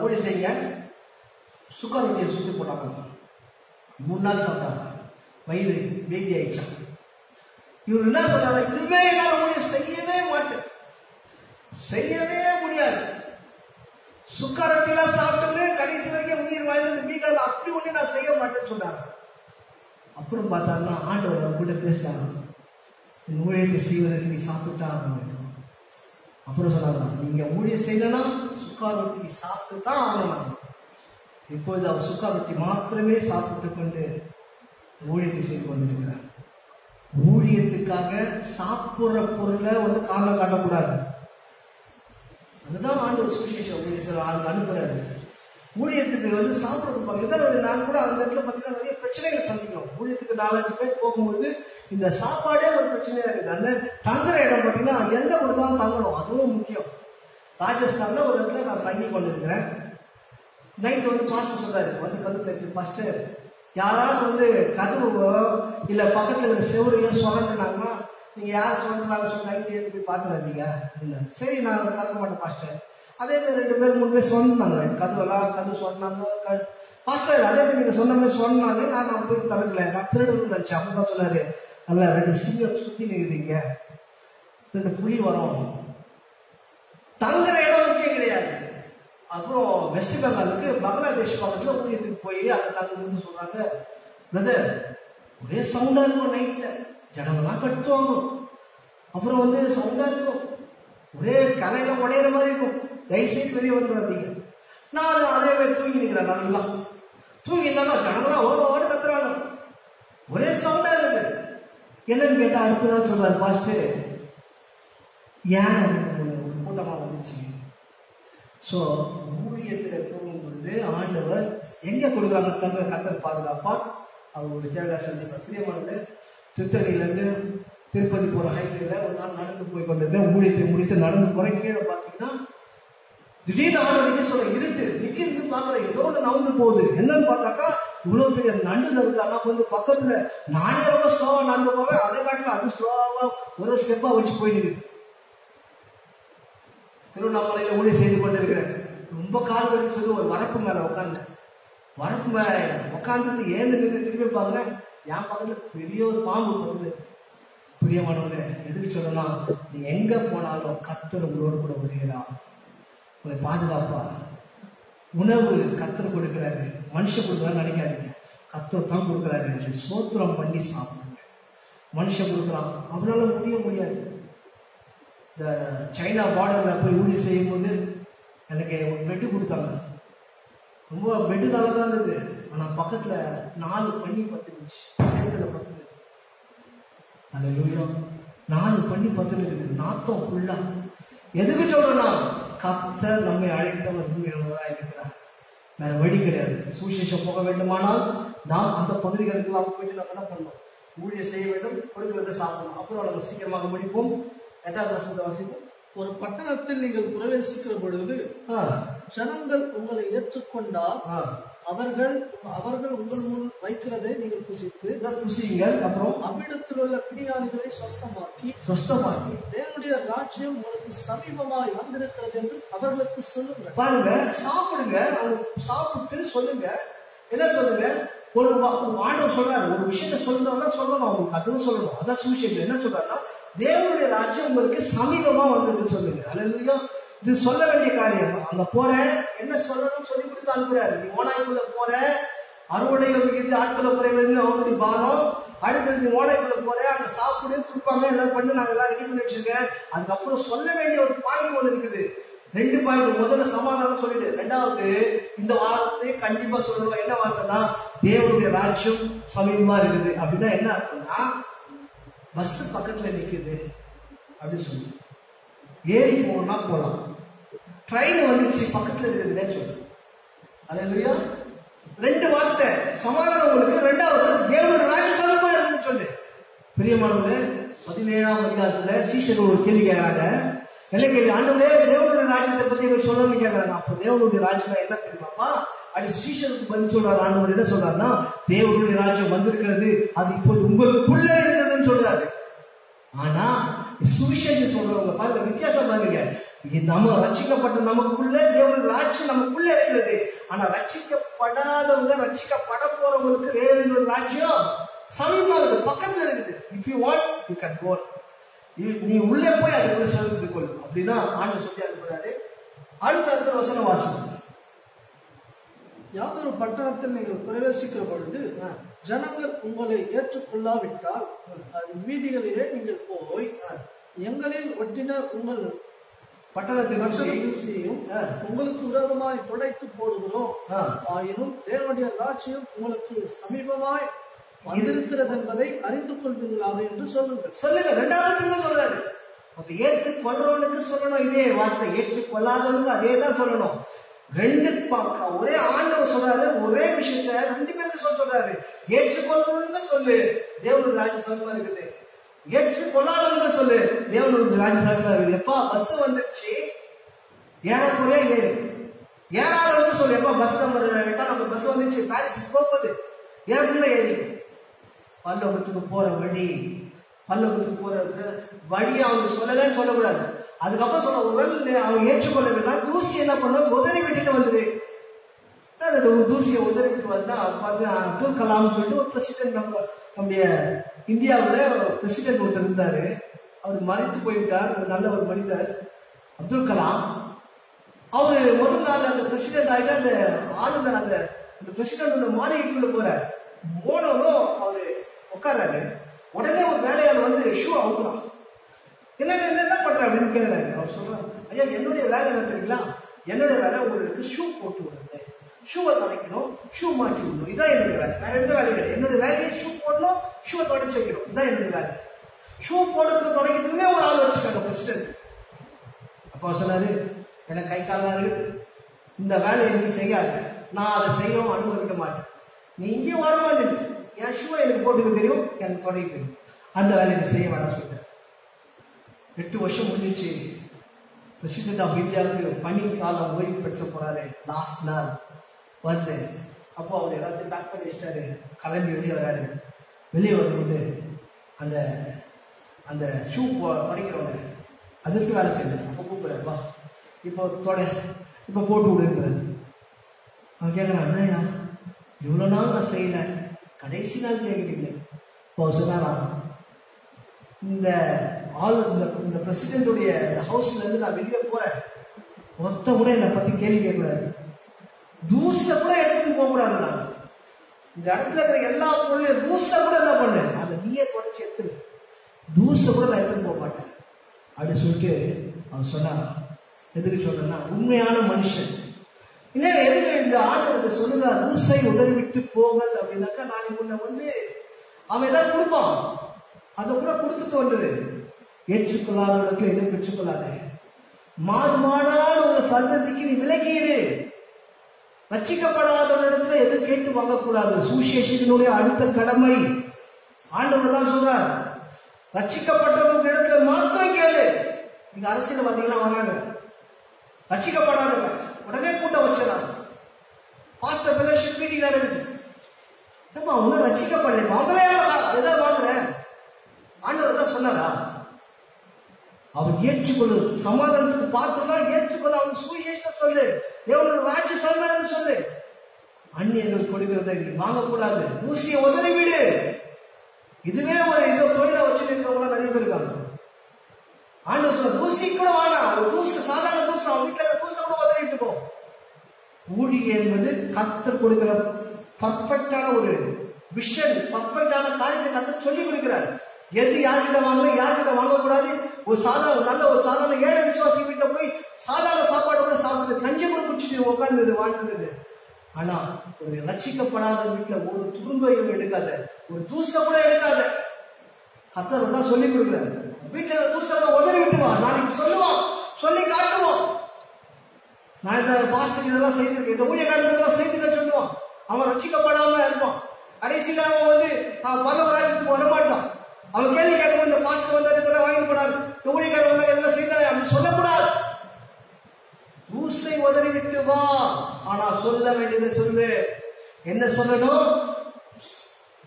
S2: ஊழி செய்ய சுக்கா ரொட்டியை சுற்றி போட்டாங்க. 3 நாள் சாப்பிட்டாங்க, வயிறு வேதி ஆயிடுச்சான். இவர் என்ன சொன்னாங்க, இனிமே என்னால் ஊழி செய்யவே மாட்டேன், செய்யவே முடியாது. சுக்கா ரொட்டிலாம் சாப்பிட்டு கடைசி வரைக்கும் உயிர் வாழ்ந்து மீகால் அப்படி ஒண்ணு நான் செய்ய மாட்டேன்னு சொன்னாங்க. அப்புறம் பார்த்தாருன்னா ஆண்டவர் கூட பேசினாங்க, ஊழியத்தை செய்வதற்கு நீ சாப்பிட்டா ஆகணும். அப்புறம் சொன்னாங்க, நீங்க ஊழியம் செய்யணும்னா சுக்கா ரொட்டி சாப்பிட்டு தான் ஆகணும். இப்பொழுது அவர் சுக்கா ரொட்டி மாத்திரமே சாப்பிட்டு கொண்டு ஊழியத்தை செய்து கொண்டிருக்கிறார். ஊழியத்துக்காக சாப்பிடுற பொருளை காரணம் காட்டக்கூடாது. அதுதான் ஆண்டவர் சுவிசேஷம் ஊழியர் அனுப்புறாரு. ஊழியத்துக்கு சாப்பிடுறது நான் கூட அந்த இடத்துல பார்த்தீங்கன்னா நிறைய பிரச்சனைகள் சந்திக்கிறோம். ஊழியத்துக்கு 4-5 பேர் போகும்போது இந்த சாப்பாடே ஒரு பிரச்சனையா இருக்குது. அந்த தங்குற இடம் பார்த்தீங்கன்னா எந்த கொடுத்தாலும் தங்கணும், அதுவும் முக்கியம். ராஜஸ்தான்ல ஒரு இடத்துல நான் தங்கி கொண்டிருக்கிறேன். நைட்டு பாஸ்டர் சொல்றாரு, கதவு தட்டி, பாஸ்டர் யாராவது கதவுவோ இல்ல பக்கத்துல இருக்கிற செவரையோ சொல்றாங்கன்னா நீங்க யார் சொல்றாங்க சொல்லி நைட்டு போய் பார்த்துடாதீங்க இல்ல. சரி, நான் திறக்க மாட்டேன் பாஸ்டர். அதே மாதிரி 2 பேர் 3 பேர் சொன்னாங்க, கதவு சொன்னாங்க பாஸ்டர். அதே மாதிரி நீங்க சொன்ன மாதிரி சொன்னாங்க, நான் போய் திறக்கல, நான் திருடுன்னு நினைச்சேன். அப்பதான் சொன்னாரு, அல்ல 2 சிங்கம் சுத்தி நிற்குதுங்க, 2 புலி வரும். தங்குற இடம் முக்கியம் கிடையாது. அப்புறம் வெஸ்ட் பெங்காலுக்கு பங்களாதேஷ் பக்கத்துல ஊழியத்துக்கு போய் அங்க தங்க சொல்றாங்க, பிரதர் ஒரே சவுண்டா இருக்கும், நைட்ல ஜனங்கள்லாம் கட்டுவாங்க, அப்புறம் சவுண்டா இருக்கும், ஒரே கலையில உடையிற மாதிரி இருக்கும், தயவுசெய்து வெளியே வந்துடாதீங்க. நான் அதே மாதிரி தூங்கி நிற்கிறேன். நல்லா தூங்கி இருந்தாலும் ஜனங்களாம் ஓட கத்துறாங்க, ஒரே சவுண்டா இருக்கு. என்னன்னு கேட்டா அடுத்த நாள் சொல்றாரு, பாஸ்டர் ஏன் கூட்டமா வந்துச்சு. சோ ஊழியத்துல போகும்பொழுது ஆண்டவர் எங்க கொடுக்குறாங்க, தங்க கத்தர் பாதுகாப்பா அவருடைய ஜெயலா சந்திப்பார். பிரியமானது, திருத்தணியில இருந்து திருப்பதி போற ஹைவேல ஒரு நாள் நடந்து போய் கொண்டிருந்தேன். ஊழியத்தை முடித்து நடந்து போற கீழே பாத்தீங்கன்னா திடீர்னு ஆண்டவர் சொல்ல இருட்டு நிக்கிறது பாக்குறேன், ஏதோ ஒன்று நவுந்து போகுது. என்னன்னு பார்த்தாக்கா இவ்வளவு பெரிய நண்டு தருது. ஆனா பக்கத்துல நானே ரொம்ப ஸ்லோவா நடந்து போவேன், அதை காட்டில அது ஸ்லோவா ஒரு ஸ்டெப்பா வச்சு போயிட்டு. திருவண்ணாமலையில ஊழிய செய்து கொண்டிருக்கிறேன். ரொம்ப கால் வலி சொல்லி ஒரு வரப்பு மேல உட்காந்து ஏந்து நின்று திரும்பி பாக்குறேன், என் பக்கத்துல பெரிய ஒரு பாம்பு பக்கத்துல. பிரியமானவங்க, எதுக்கு சொல்லலாம், நீ எங்க போனாலும் கர்த்தர் உங்களோடு கூட வருகிறார், உங்களை பாதுகாப்பா. உணவு கர்த்தர் கொடுக்கிறாரு, மனுஷன் கொடுக்குறாரு நினைக்காதீங்க, கர்த்தர் தான் கொடுக்குறாரு. சோத்திரம் பண்ணி சாப்பிடுங்க. மனுஷன் கொடுக்குறான், அவனால முடியாது. இந்த சைனா பார்டர்ல போய் ஊழி செய்யும் போது எனக்கு ஒரு பெட்டு கொடுத்தாங்க. ரொம்ப பெட்டு நல்லா தான் இருந்தது. ஆனா பக்கத்துல 4 பண்ணி பத்துருந்துச்சு, சேத்துல 10. அல்லேலூயா, 4 பண்ணி 10 இருக்குது, நாத்தம் ஃபுல்லா. எதுக்கு சொல்றேன்னா கர்த்தர் நம்மை அழைத்தவர் உண்மையானவரா இருக்கிறார், வேற வழி கிடையாது. சுவிசேஷம் போக வேண்டுமானால் நாம் அந்த பகுதிகளுக்கு போயிட்டு நம்ம என்ன பண்ணணும், ஊழியம் செய்ய வேண்டும், கொடுக்கிறத சாப்பிடணும். அப்புறம் நம்ம சீக்கிரமாக முடிப்போம். 8வது வசனத்தை வாசிப்போம்.
S1: ஒரு பட்டணத்தில் நீங்கள் பிரவேசிக்கிற பொழுது ஜனங்கள் உங்களை ஏற்றுக்கொண்டால் அவர்கள் உங்கள் முன் வைக்கிறதை நீங்கள் புசியுங்கள். அப்புறம் அவ்விடத்தில் உள்ள பிணியாளிகளை சொஸ்தமாக்கி தேவனுடைய ராஜ்யம் உங்களுக்கு சமீபமாய் வந்திருக்கிறது என்று அவர்களுக்கு சொல்லுங்க.
S2: பாருங்க, சாப்பிடுங்க, சாப்பிட்டு சொல்லுங்க. என்ன சொல்லுங்க, ஒரு ஆண்டவர் சொல்றாரு, ஒரு விஷயத்த சொல்லணும்னா சொல்லணும், அவங்களுக்கு அதுதான் சொல்லணும். அதான் சுவிசேஷம். என்ன சொல்றாருன்னா, தேவனுடைய ராஜ்யம் உங்களுக்கு சமீபமா வந்திருக்கு சொல்லுங்க. அல்லேலூயா, இது சொல்ல வேண்டிய காரியம். அங்க போற என்ன சொல்லணும்னு சொல்லி கொடுத்து அனுப்புறாரு. நீ ஓனாய்க்குள்ள போற, அறுவடைகள் மிகுதி ஆட்களை குறைவுன்னு அவங்களுடைய பாரம். அடுத்தது நீ ஓனாய்க்குள்ள போற, அங்க சாப்பிடு கொடுப்பாங்க, எல்லாம் பண்ணு, நாங்க எல்லாம் ரெடி பண்ணி வச்சிருக்கேன். அதுக்கப்புறம் சொல்ல வேண்டிய ஒரு பாயிண்ட் ஒன்று இருக்குது. 2 பாயிண்ட். முதல்ல சமாதானம் சொல்லிட்டு, 2வது இந்த வார்த்தையை கண்டிப்பா சொல்லணும். என்ன வார்த்தைன்னா, தேவனுடைய ராஜ்யம் சமீபமா இருக்குது. அப்படின்னா என்ன அர்த்தம்னா, பஸ் பக்கத்துல நிக்குது அப்படின்னு சொல்லி ஏறி போனா போலாம், ட்ரெயின் வந்துச்சு பக்கத்துல இருக்குதுன்னு சொல்லு. அல்லேலூயா, 2 வார்த்தை சமாதானம் உங்களுக்கு. 2வது தேவனுடைய ராஜ்யம் சமீபமா இருக்குன்னு சொல்லு. பிரியமானவர்களே, 17ஆம் அதிகாரத்துல சீஷர்கள் ஒரு கேள்வி கேட்கறாங்க. என்ன கேள்வி? ஆண்டவரே, தேவனுடைய ராஜ்யத்தை பத்தி சொல்லணும்னு கேட்கறாங்க. அப்ப தேவனுடைய ராஜ்யம் என்ன தெரியுமாப்பா? அப்படி சீஷருக்கு பதில் சொல்றாரு. ஆண்டவர் என்ன சொல்றாருன்னா, தேவனுடைய ராஜ்யம் வந்திருக்கிறது, அது இப்போது உங்களுக்குள்ள இருக்கிறதுன்னு சொல்றாரு. ஆனா சுவிசேஷம் சொல்றவங்க பாருங்க, வித்தியாசம் பாருங்க. நம்ம ரட்சிக்கப்பட்ட நமக்குள்ள தேவனுடைய ராஜ்யம் நமக்குள்ள இருக்கிறது. ஆனா ரட்சிக்கப்படாதவங்க, ரட்சிக்கப்பட போறவங்களுக்கு தேவனுடைய ராஜ்யம் சமீபமா இருக்குது, பக்கத்துல இருக்குது. If you want you can go. நீ உள்ளே போய் அதுக்குள்ள சொல்லிட்டு கொள் அப்படின்னா ஆண்டு சொல்லி அனுப்புறாரு. அடுத்த வசனம் வாசிக்கும்.
S1: யாதொரு பட்டணத்தில் நீங்கள் பிரவேசிக்கிற பொழுது ஜனங்கள் உங்களை ஏற்றுக்கொள்ளாவிட்டால் அது வீதிகளிலே நீங்கள் போய் எங்களில் ஒட்டின உங்கள் பட்டணத்தையும் உங்களுக்கு விரோதமாய் துடைத்து போடுகிறோம். ஆயினும் தேவனுடைய ராஜ்யம் உங்களுக்கு சமீபமாய் வந்திருக்கிறது என்பதை அறிந்து கொள்வீர்களாக என்று சொல்லுங்க.
S2: ரெண்டாவது சொல்றாரு, ஏற்று கொள்றவனுக்கு சொல்லணும் இதே வார்த்தை, ஏற்று கொள்ளாதவனுக்கு அதே தான் சொல்லணும். ரெண்டு பார்க்க ஒரே ஆண்டவர் சொல்றாரு, ஒரே விஷயத்த ரெண்டு பேருக்கு சொல்றாரு. ஏற்றுக்கொள்றவனுக்கு சொல்லு, தேவனுடைய ராஜ்யம் சமீபமா இருக்குது. ஏற்று கொள்ளாதவனுக்கு சொல்லு, தேவனுடைய ராஜ்யம் சமீபமா இருக்குது. எப்பா பஸ் வந்துருச்சு, ஏறக்குறையா ஏறு. ஏறாதவனுக்கு சொல்லு, எப்பா பஸ் நம்பர் நம்ம பஸ் வந்துச்சு, பாரிஸ் போகுது, ஏறக்குள்ள ஏறி. பல்லோகத்துக்கு போற வழி, பல்லோகத்துக்கு போற வழி அவங்க சொல்லலன்னு சொல்லக்கூடாது. அதுக்கப்புறம் சொல்ல, ஒருவேளை அவங்க ஏற்றுக்கொள்ளவில்லை, தூசி என்ன பண்ண உதறி விட்டுட்டு வந்துரு. தூசியை உதறி விட்டு வந்தா அப்துல் கலாம் சொல்லிட்டு ஒரு பிரசிடென்ட், நம்முடைய இந்தியாவில் பிரசிடென்ட் ஒருத்தர் இருந்தாரு. அவர் மறைத்து போய்விட்டார், ஒரு நல்ல ஒரு மனிதர் அப்துல் கலாம். அவரு முதல் நாள் அந்த பிரசிடென்ட் ஆகிட்டு அந்த ஆளுநர் அந்த பிரசிடென்ட் மாளிகைக்குள்ள போறார். போனவரும் அவரு உட்கார்றாரு. உடனே ஒரு வேலையாளர் வந்து ஷூ அவுக்கலாம். என்ன பண்ற அப்படின்னு கேட்கிறாரு. அவர் சொல்றாரு, ஐயா என்னுடைய வேலை என்ன தெரியுங்களா, என்னுடைய வேலை உங்களுக்கு ஷூ போட்டு விடுறது, ஷூவை துடைக்கணும், ஷூ மாட்டி விடணும், இதான் என்னுடைய வேலை. வேற எந்த வேலையும் கிடையாது. என்னுடைய வேலையை ஷூ போடணும், ஷூவை துடைச்சு வைக்கணும், இதான் என்னுடைய வேலை. ஷூ போடுறதுக்கு துடைக்கிறதுக்குமே ஒரு ஆள் வச்சுக்காங்க பிரசிடென்ட். அப்போ சொன்னாரு, எனக்கு கை காலெல்லாம் இருக்குது, இந்த வேலையை நீ செய்யாது, நான் அதை செய்யவும் அனுமதிக்க மாட்டேன். நீ இங்கே வர மாட்டேன், என் ஷூவை எனக்கு போட்டுக்க தெரியும், எனக்கு துடைக்க தெரியும், அந்த வேலையை செய்ய வேண்டாம் சொல்லிட்டேன். 8 வருஷம் முடிஞ்சிச்சு. பிரசிடென்ட் ஆஃப் இந்தியாவுக்கு பணி காலம் ஓய்வு பெற்ற போறாரு. லாஸ்ட் நாள் வந்து அப்போ அவர் எல்லாத்தையும் பேக் பண்ணி வச்சிட்டாரு. கிளம்பி வெளியே வராரு. வெளியே வரும்போது அந்த அந்த ஷூ துடைக்கிறவங்க அதற்கு வேலை செய்யல. அப்போ கூப்பிடுறாரு, வா இப்போ போட்டு விடுங்கிறாரு. அவன் கேட்கறான், என்னையா இவ்வளோ நாள் நான் செய்யல, கடைசி நாள் கேட்குறீங்க. இப்போ சொன்னாரா, இந்த பிரசிடென்டுடைய ஹவுஸ்ல இருந்து நான் வெளியே போறேன், மொத்த கூட என்னை பத்தி கேள்வி கேட்கக்கூடாது, தூச கூட எடுத்துட்டு போக கூடாது. நான் இந்த இடத்துல இருக்கிற எல்லா பொருளையும் தூச கூட என்ன பண்ணு, அதை நீயே தொடச்சி எடுத்துரு, தூச கூட நான் எடுத்துட்டு போக மாட்டேன் அப்படின்னு சொல்லிட்டு அவன் சொன்னான். எதுக்கு சொன்னா, உண்மையான மனுஷன். இன்னும் எதுக்கு இந்த ஆண்டவத்தை சொல்லுதா, தூசை உதறிவிட்டு போகல் அப்படின்னாக்கா, நாளைக்கு உன்னை வந்து அவன் ஏதாவது கொடுப்பான், அதை கூட கொடுத்து தோன்றுது. ஏற்றுக்கொள்ளாத இடத்துல எதுவும் பெற்றுக்கொள்ளாத, மாறுமானான உள்ள சந்ததிக்கு நீ விலகிடு. ரட்சிக்கப்படாத இடத்துல எதுவும் கேட்டு வாங்கக்கூடாது. சுவிசேஷத்தினுடைய அடுத்த கடமை ஆண்டவர் தான் சொல்றார், ரட்சிக்கப்பட்டவங்க இடத்துல மாத்திரம் கேளு. இங்க அரசியல்வாதிகள்லாம் வராங்க, ரட்சிக்கப்படாதவங்க உடனே கூட்டம் வச்சிடறாங்க. பாஸ்டர் ஃபெலோஷிப் மீட்டிங் நடக்குது, ஏமா உன்ன ரட்சிக்கப்படல, அவங்களே எதாவது வாங்குறேன். ஆண்டவர் தான் சொன்னாரா, அவன் ஏற்றுக்கொள்ளு, சமாதானத்துக்கு பார்த்தோம்னா ஏற்றுக்கொள்ள, அவன் சுவிசேஷத்தை சொல்லு, தேவனோட ராஜ்ய சமாதானம் சொல்லு. அந்நியர்கள் கொடுக்கிறத வாங்கக்கூடாது, தூசியை உதறி விடு. இதுவே ஒரு தொழிலை வச்சு இருக்கிறவங்க நிறைய பேர் இருக்காங்க. ஆண்டவர் சொல்ல, தூசி கூட வேணாம், ஒரு தூசு சாதாரண தூசு, அவன் வீட்டுல இருக்க தூசை கூட உதறிட்டு போ. ஊழியம் என்பது கர்த்தர் கொடுக்கிற பர்ஃபெக்டான ஒரு விஷன், பர்ஃபெக்டான காரியத்தை கர்த்தர் சொல்லி கொடுக்கிறார். எது யார்கிட்ட வாங்கணும், யார்கிட்ட வாங்கக்கூடாது. ஒரு சாதாரண ஏழை விசுவாசி வீட்டை போய் சாதாரண சாப்பாடு கூட சாப்பிடுறது, கஞ்சி கூட குடிச்சிட்டு உட்கார்ந்து வாழ்ந்தது. ஆனா ஒரு ரட்சிக்கப்படாத வீட்டுல ஒரு துரும்பையும் எடுக்காத, ஒரு தூச கூட எடுக்காத. கர்த்தர் தான் சொல்லி கொடுக்கிறார். வீட்டுல தூச உதறி விட்டுவான், நாளைக்கு சொல்லுவான், சொல்லி காட்டுவான். நான் இந்த பாஸ்டர் இதெல்லாம் செய்திருக்கேன், இந்த ஊழியக்காரர்கள் செய்திருக்க சொல்லுவான். அவன் ரட்சிக்கப்படாம இருப்பான். கடைசியில அவன் வந்து பரவராஜத்துக்கு வரமாட்டான். அவன் கேள்வி கேட்கும், இந்த பாஸ்டர் வந்தாரு இதெல்லாம் வாங்கிட்டு போனாரு, இந்த ஊழியக்காரர் வந்தாரு இதெல்லாம் செய்தாரு அப்படின்னு சொல்லக்கூடாது. தூசை உதறி விட்டு வா. ஆனா சொல்ல வேண்டியதை சொல்லு. என்ன சொல்லணும்,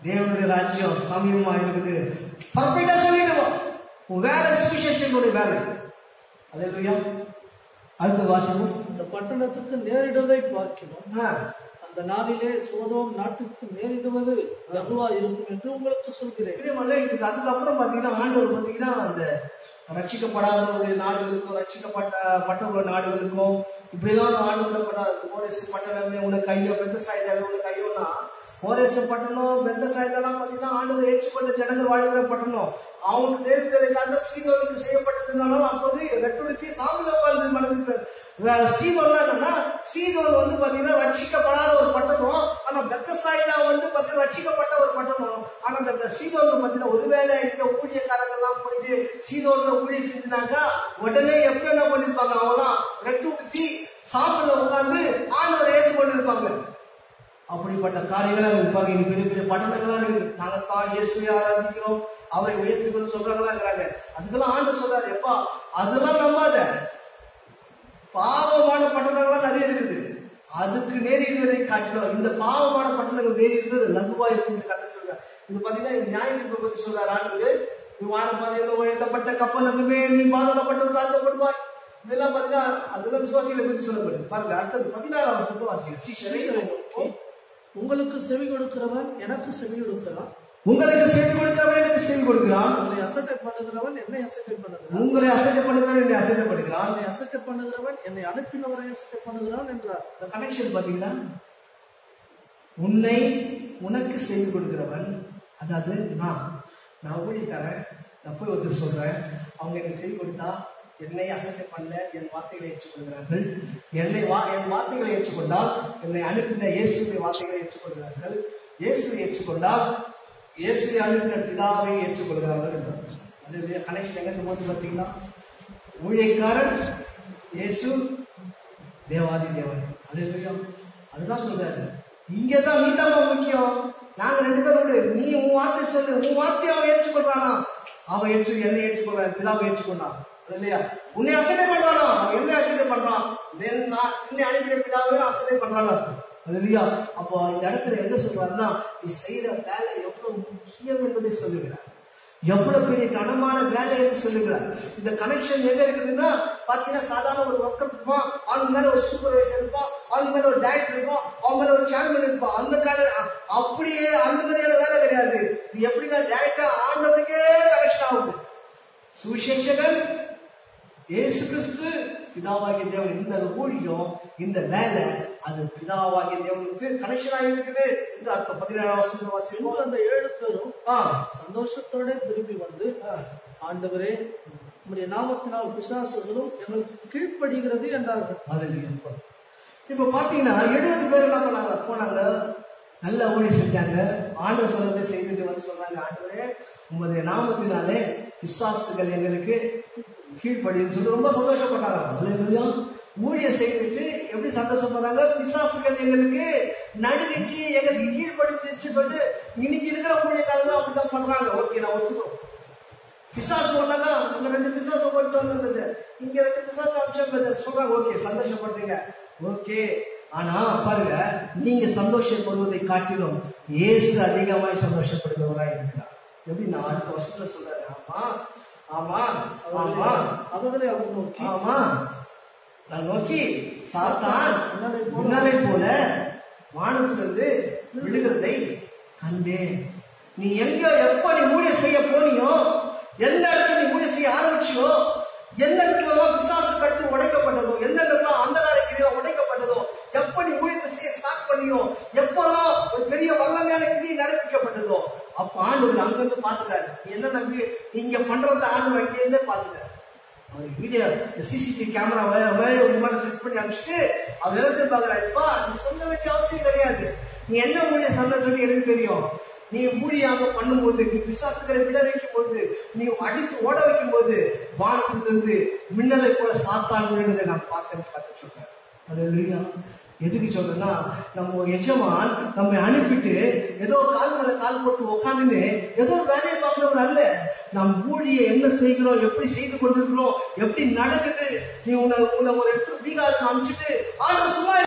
S2: தேவனுடைய ராஜ்யம் சமீபமா இருக்குது, பர்ஃபெக்டா சொல்லிடுவான். உன் வேலை சுவிசேஷனுடைய வேலை. அல்லேலூயா. அடுத்த வாசகம்.
S1: இந்த பட்டணத்துக்கு நேரிடுவதை பார்க்கிறோம், அந்த நாளிலே சோதோம் நாட்டுக்கு நேரிடுவது லகுவா இருக்கும் என்று உங்களுக்கு சொல்கிறேன்.
S2: இதுக்கு அதுக்கப்புறம் பாத்தீங்கன்னா ஆண்டவர் பாத்தீங்கன்னா அந்த ரட்சிக்கப்படாதவருடைய நாடுகளுக்கும் ரட்சிக்கப்பட்ட நாடுகளுக்கும் இப்படிதான் ஆண்டவரப்படாது. கோரேசு பட்டணமே உனக்கு கையோ, பெத்த சாய்தாவே உனக்கு கையோன்னா, கோரேசு பட்டணம் பெத்த சாய்தாலாம் பாத்தீங்கன்னா ஆண்டவர் ஏற்றுக்கொண்ட ஜனங்கள் வாழ்கிற பட்டணம். அவனுக்கு நேர்ந்ததுக்காக சீதோனுக்கு செய்யப்பட்டதுனால அப்போது ரெட்டுடுக்கி சாமியில உட்கார்ந்து மனதுக்கு சீதோன் என்னன்னா, சீதோன் வந்து பாத்தீங்கன்னா ரட்சிக்கப்படாத ஒரு பட்டணம். ஆனா பெத்தசாயிலா வந்து பாத்தீங்கன்னா ரட்சிக்கப்பட்ட ஒரு பட்டணம். ஆனா அந்த சீதோன் பாத்தீங்கன்னா ஒருவேளை இந்த ஊழியக்காரங்க எல்லாம் போயிட்டு சீதோன்ல ஊழிய செஞ்சாக்கா உடனே எப்படி என்ன பண்ணிருப்பாங்க, அவங்களாம் ரெட்டு ஊத்தி சாப்பிட உட்கார்ந்து ஆண்டவரை ஏற்றுக்கொண்டு இருப்பாங்க. அப்படிப்பட்ட காரியங்களா இருப்பாங்க. இனி பெரிய பெரிய பட்டணங்களா இருக்கு. நாங்க தான் இயேசுவை ஆராதிக்கிறோம், அவரை உயர்த்துக்கணும் சொல்றவங்களா இருக்கிறாங்க. அதுக்கெல்லாம் ஆண்டு சொல்றாரு, எப்பா அதெல்லாம் நம்பாத, பாவமான பட்டணங்கள்லாம் நிறைய இருக்குது, அதுக்கு நேரிடுவதை காட்டணும். இந்த பாவமான பட்டணங்கள் நேரிடுவது லகுவா இருக்கும் கதை சொல்றாரு. இது பாத்தீங்கன்னா நியாயத்தை பத்தி சொல்றாரு ஆண்டு. உயர்த்தப்பட்ட கப்பலுக்குமே நீ பாதகப்பட்டு தாழ்த்தப்படுவாய். இதெல்லாம் பாத்தீங்கன்னா அதெல்லாம் விசுவாசிகளை பற்றி சொல்லப்படுது. பாருங்க அடுத்தது 16ஆம் வசனத்தை வாசிங்க.
S1: உங்களுக்கு செவி கொடுக்கிறவன் எனக்கு செவி கொடுக்கிறான்,
S2: உங்களுக்கு செவி கொடுக்கிறவன் எனக்கு செவி கொடுக்கிறான்,
S1: உங்களை அசட்டை பண்ணுகிறவன் என்னை அசட்டை பண்ணுகிறான்,
S2: உங்களை அசட்டை பண்ணுகிறவன் என்னை அசட்டை பண்ணுகிறான்,
S1: என்னை அசட்டை பண்ணுகிறவன் என்னை அனுப்பினவரை அசட்டை பண்ணுகிறான் என்றார்.
S2: இந்த கனெக்ஷன் பாத்தீங்களா? உன்னை உனக்கு செவி கொடுக்கிறவன், அதாவது நான் ஊழியக்காரன், நான் போய் ஒருத்தர் சொல்றேன், அவங்க எனக்கு செவி கொடுத்தா என்னை அசட்டை பண்ணல, என் வார்த்தைகளை ஏற்றுக்கொள்கிறார்கள். என் வார்த்தைகளை ஏற்றுக்கொண்டால் என்னை அனுப்பின இயேசுவை வார்த்தைகளை ஏற்றுக்கொள்கிறார்கள். இயேசுவை ஏற்றுக்கொண்டால் இயேசுவை அனுப்பின பிதாவை ஏற்றுக்கொள்கிறார்கள் என்றார். அது கனெக்ஷன் எங்க போது பார்த்தீங்கன்னா, ஊழியக்காரன் இயேசு தேவாதி தேவன். அதுதான் சொல்றாரு. இங்கதான் நீ தான் முக்கியம். நாங்க ரெண்டு பேரும் நீ உன் வார்த்தை சொல்லு, உன் வார்த்தையை அவன் ஏற்றுக்கொள்றானா, அவன் என்னை ஏற்றுக்கொள்றான், பிதாவை ஏற்றுக்கொண்டான் இல்லையா? உன்னை அசட்டை பண்றானா, என்ன அசட்டை பண்றான், என்னை அனுப்பின பிதாவே அசட்டை பண்றானா இல்லையா? அப்போ இந்த இடத்துல என்ன சொல்றாருன்னா, நீ செய்யற வேலை எவ்வளவு முக்கியம் என்பதை சொல்லுகிறார், எவ்வளவு பெரிய கனமான வேலை என்று சொல்லுகிறார். இந்த கனெக்ஷன் எங்க இருக்குதுன்னா பாத்தீங்கன்னா, சாதாரண ஒரு ஒர்க்கர் இருப்பான், அவனுக்கு மேல ஒரு சூப்பர்வைசர் இருப்பான், அவனுக்கு மேல ஒரு டைரக்டர் இருப்பான், அவன் மேல ஒரு சேர்மன் இருப்பான். அப்படியே அந்த மாதிரியான வேலை கிடையாது. இது எப்படின்னா டைரக்டா ஆண்டவருக்கே கனெக்ஷன் ஆகுது. சுவிசேஷகன் இயேசு கிறிஸ்து பிதாவாகிய தேவன். இந்த ஊழியம், இந்த வேலை, அது பிதாவாகிய தேவனுக்கு கனெக்ஷன் ஆகிருக்குது என்று அர்த்தம். 17ஆம் வசனம் வாசிக்கும்.
S1: அந்த 7 பேரும் சந்தோஷத்தோட திரும்பி வந்து, ஆண்டவரே உம்முடைய நாமத்தினால் பிசாசுகளும் எங்களுக்கு கீழ்ப்படுகிறது என்றார்கள்.
S2: இப்ப பாத்தீங்கன்னா 70 பேர் என்ன பண்ணாங்க, போனாங்க, நல்ல ஊழியம் செஞ்சாங்க, ஆண்டவர் சொன்னதை செய்துட்டு வந்து சொன்னாங்க, ஆண்டவரே உங்களுடைய நாமத்தினாலே பிசாசுகள் எங்களுக்கு கீழ்படின்னு சொல்லி ரொம்ப சந்தோஷப்பட்டாங்க. ஊழியம் செய்துட்டு எப்படி சந்தோஷப்படுறாங்க, பிசாசுகள் எங்களுக்கு நடுநிச்சு எங்களுக்கு கீழ்படுத்திச்சு சொல்லிட்டு இன்னைக்கு இருக்கிற ஊழியக்காரங்க அப்படித்தான் பண்றாங்க. ஓகே, நான் ஒத்துக்கிறோம். பிசாசு ஒன்னாங்க, அங்க 2 பிசாசு போயிட்டு வந்தது, இங்க 2 பிசாசு அம்சம் சொல்றாங்க. ஓகே, சந்தோஷப்படுறீங்க, ஓகே. ஆனா பாருங்க, நீங்க சந்தோஷப்படுவதை காட்டிலும் இயேசு அதிகமாய் சந்தோஷப்படுகிறவராய் இருக்கிறார். எப்படி நான் அடுத்த வருஷத்துல சொல்றாரு, ஆமா ஆமா ஆமா
S1: அவர்களை அவர் நோக்கி,
S2: ஆமா நான் நோக்கி சாத்தான் முன்னாலே போல வானத்திலிருந்து விடுகிறதை கண்டேன். நீ எங்க எப்ப நீ ஊழியம் செய்ய போனியோ, எந்த இடத்துல நீ ஊழியம் செய்ய ஆரம்பிச்சியோ, எந்த இடத்துல பிசாசு கட்டு உடைக்கப்பட்டதோ, எந்த இடத்துல அந்தகார கிரியா உடைக்கப்பட்டதோ, எப்ப நீ ஊழியத்தை செய்ய ஸ்டார்ட் பண்ணியோ, எப்பெல்லாம் ஒரு பெரிய வல்லமையான கிரியை நடப்பிக்கப்பட்டதோ, அப்ப ஆண்டவர் அங்கிருந்து பாத்துட்டாரு. என்ன நம்பி நீங்க பண்றத ஆண்டவர் அங்கிருந்தே பாத்துட்டாரு. அவர் வீடியோ சிசிடிவி கேமரா செட் பண்ணி அனுப்பிச்சுட்டு அவர் எழுத்து பாக்குறாரு. இப்பா நீ சொல்ல வேண்டிய அவசியம் கிடையாது, நீ என்ன ஊழிய சொல்ல சொல்லி எனக்கு தெரியும். நீ ஊழியாக பண்ணும்போது, நீ பிசாசுகளை விட வைக்கும் போது, நீ அடித்து ஓட வைக்கும் போது வானத்திலிருந்து மின்னலை போல சாத்தான் விழுந்ததை நான் பார்த்து சொல்றேன். அது இல்லையா? எதுக்கு சொல்றேன்னா, நம்ம எஜமான் நம்ம அனுப்பிட்டு ஏதோ கால் மேல கால் போட்டு உட்காந்துன்னு ஏதோ ஒரு வேலையை பார்க்கிறவங்க அல்ல. நம் ஊழிய என்ன செய்கிறோம், எப்படி செய்து கொண்டிருக்கிறோம், எப்படி நடக்குது. நீ உன்னை ஒரு இடத்துல பீகாருக்கு அனுப்பிச்சுட்டு ஆண்டவர் சும்மா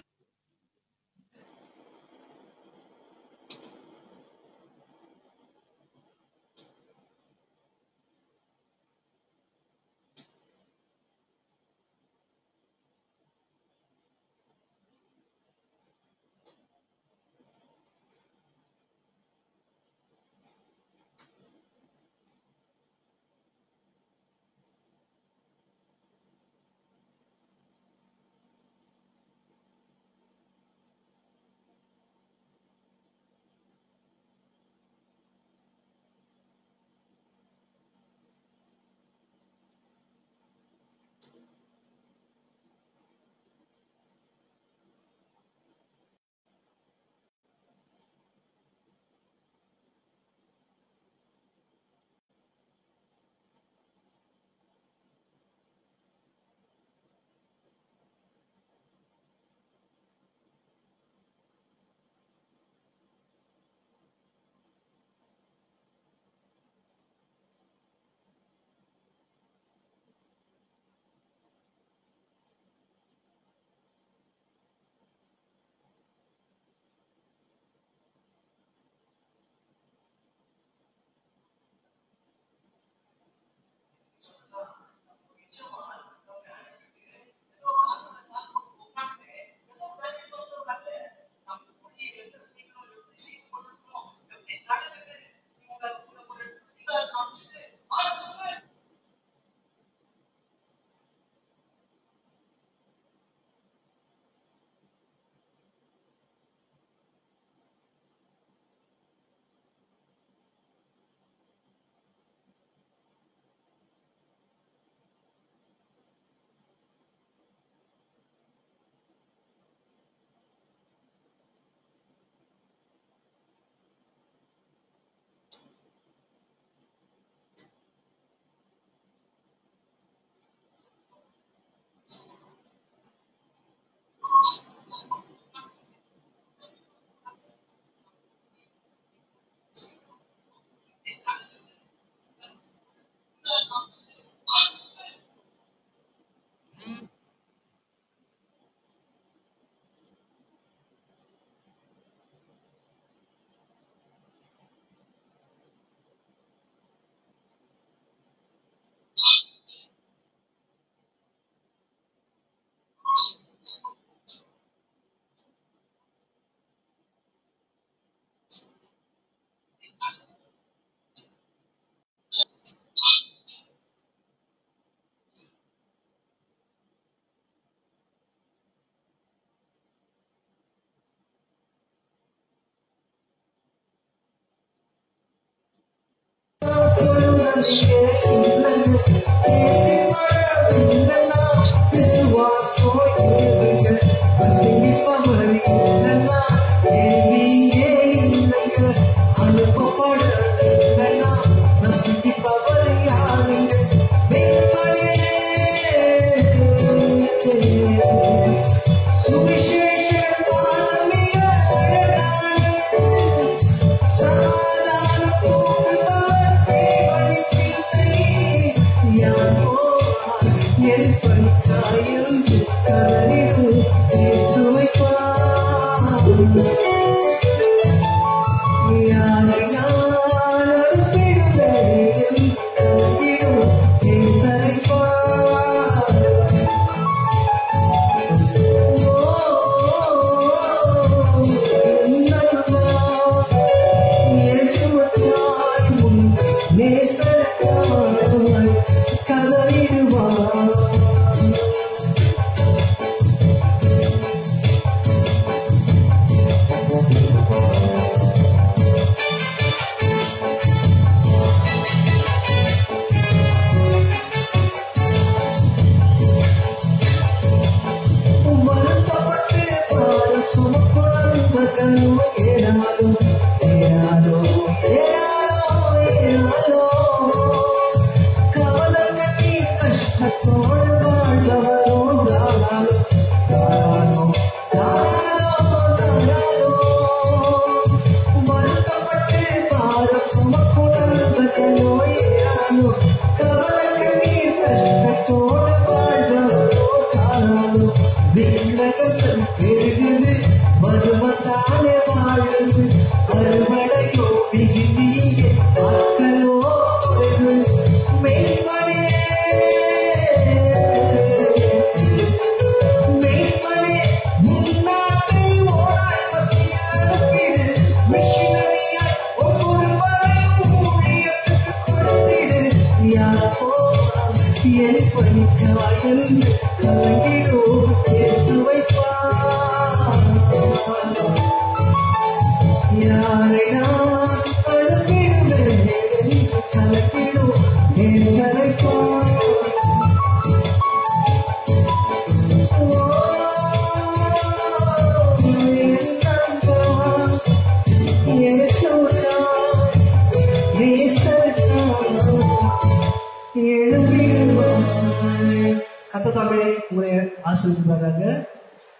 S2: கர்த்தர் உங்களை ஆசீர்வதிப்பாராக.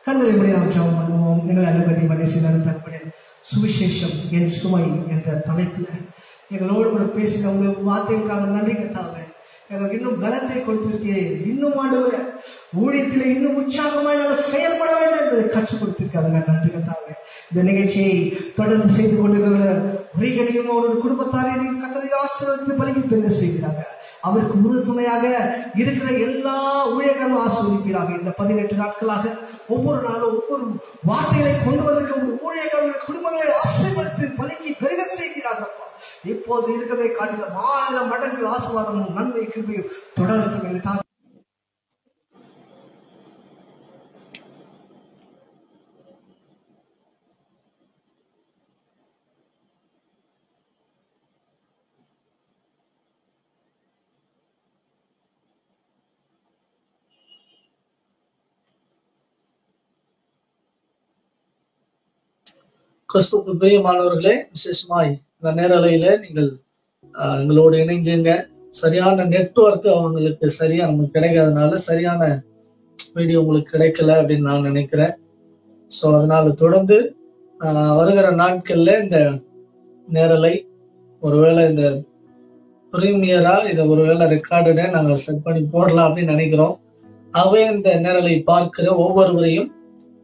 S2: கண்களை மூடி நாம் ஜெபம் பண்ணுவோம். எங்களை அனுமதி மனசு நடத்தக்கூடிய சுவிசேஷம் என் சுமை என்ற தலைப்புல எங்களோடு கூட பேசின உங்களுக்கு வார்த்தைக்காக நன்றி கர்த்தாவே. எனக்கு இன்னும் பலத்தை கொடுத்திருக்கேன். இன்னும் ஆண்டவரே ஊழியத்தில் இன்னும் உற்சாகமாக நாங்கள் செயல்பட வேண்டும் என்பதை கற்றுக் கொடுத்திருக்காங்க. நன்றி கர்த்தாவே. இந்த நிகழ்ச்சியை தொடர்ந்து செய்து கொண்டிருக்கிற ரீகனியும் அவருடைய குடும்பத்தாரையும் கர்த்தரை ஆசீர்வதித்து பலிக்கு பெருக செய்கிறாங்க. அவருக்கு உறுதுணையாக இருக்கிற எல்லா ஊழியர்களும் ஆசீர்வதிக்கிறாங்க. இந்த 18 நாட்களாக ஒவ்வொரு நாளும் ஒவ்வொரு வார்த்தைகளை கொண்டு வந்திருக்க ஊழியர்களுடைய குடும்பங்களை ஆசீர்வதித்து பலிக்கு பெருக செய்கிறார்கள். இப்போது இருக்கிறதை காட்டிலும் 1000 மடங்கு ஆசீர்வாதமும் நன்மை கிருபையும் தொடர்ந்து
S1: கிறிஸ்துவுக்கு பிரியமானவர்களே, விசேஷமாய் இந்த நேரலையில நீங்கள் எங்களோடு இணைஞ்சுங்க. சரியான நெட்வொர்க் அவங்களுக்கு சரியா நமக்கு கிடைக்காதனால சரியான வீடியோ உங்களுக்கு கிடைக்கல அப்படின்னு நான் நினைக்கிறேன். ஸோ அதனால தொடர்ந்து வருகிற நாட்கள்ல இந்த நேரலை ஒருவேளை இந்த பிரீமியரா இதை ஒருவேளை ரெக்கார்டடை நாங்கள் செட் பண்ணி போடலாம் அப்படின்னு நினைக்கிறோம். ஆகவே இந்த நேரலை பார்க்கிற ஒவ்வொருவரையும்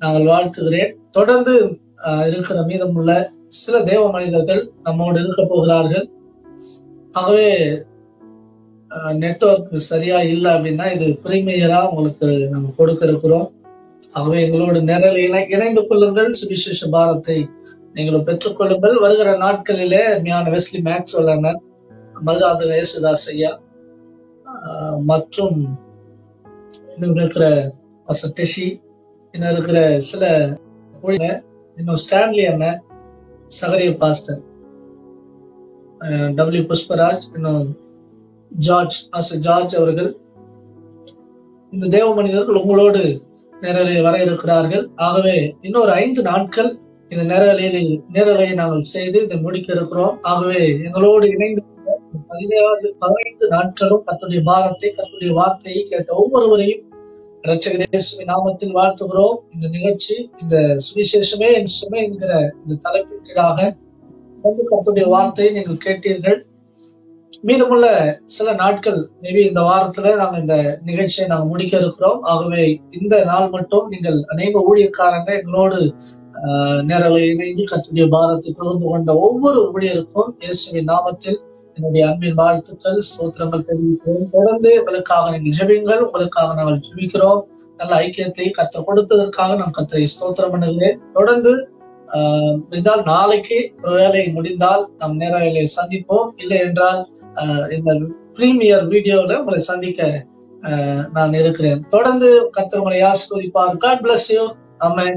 S1: நாங்கள் வாழ்த்துகிறேன். தொடர்ந்து இருக்கிற மீதமுள்ள சில தேவ மனிதர்கள் நம்மோடு இருக்க போகிறார்கள். ஆகவே நெட்வொர்க் சரியா இல்லை அப்படின்னா இது பிரீமியரா உங்களுக்கு நம்ம கொடுக்க இருக்கிறோம். ஆகவே எங்களோட நேரலையில இணைந்து கொள்ளுங்கள். சுவிசேஷ பாரத்தை நீங்களும் பெற்றுக்கொள்ளுங்கள். வருகிற நாட்களிலே அருமையான வெஸ்லி மேக்ஸ்வெல் அண்ணன், மதுராந்தக யேசுதாஸ் ஐயா மற்றும் இன்னும் இருக்கிற டெஷி, இன்னும் இருக்கிற சில இன்னும் ஸ்டான்லி அண்ணன், சகரிய பாஸ்டர், டபிள்யூ புஷ்பராஜ், இன்னும் ஜார்ஜ் அவர்கள், இந்த தேவ மனிதர்கள் உங்களோடு நேரலையில் வர இருக்கிறார்கள். ஆகவே இன்னொரு 5 நாட்கள் இந்த நேரலையை நாங்கள் செய்து இதை முடிக்க இருக்கிறோம். ஆகவே எங்களோடு இணைந்து 15 நாட்களும் கர்த்தருடைய பாரத்தை, கர்த்தருடைய வார்த்தையை கேட்ட ஒவ்வொருவரையும் இரட்சகர் இயேசுவின் நாமத்தில் வாழ்த்துகிறோம். இந்த நிகழ்ச்சி, இந்த சுவிசேஷமே என் சுமை என்கிற இந்த தலைப்பின் கீழாக கர்த்தருடைய வார்த்தையை நீங்கள் கேட்டீர்கள். மீதமுள்ள சில நாட்கள் மேபி இந்த வாரத்துல நாங்க இந்த நிகழ்ச்சியை நாங்க முடிக்க இருக்கிறோம். ஆகவே இந்த நாள் மட்டும் நீங்கள் அநேக ஊழியக்காரங்க எங்களோடு நேரலை இணைந்து கர்த்தருடைய பாரத்தை பகிர்ந்து கொண்ட ஒவ்வொரு ஊழியருக்கும் இயேசுவின் நாமத்தில் என்னுடைய அன்பின் வாழ்த்துக்கள், ஸ்தோத்திரங்கள் தெரிவிக்கிறோம். தொடர்ந்து எங்களுக்காக நீங்கள் ஜெபிங்கள். உங்களுக்காக நாங்கள் ஜெபிக்கிறோம். நல்ல ஐக்கியத்தை கர்த்தர் கொடுத்ததற்காக நான் கர்த்தரை ஸ்தோத்திரம் பண்ணுகிறேன். தொடர்ந்து இருந்தால் நாளைக்கு ஒரு வேலை முடிந்தால் நாம் நேரலை சந்திப்போம். இல்லை என்றால் இந்த பிரீமியர் வீடியோல உங்களை சந்திக்க நான் இருக்கிறேன். தொடர்ந்து கர்த்தர் உங்களை ஆசீர்வதிப்பார். God bless you. Amen.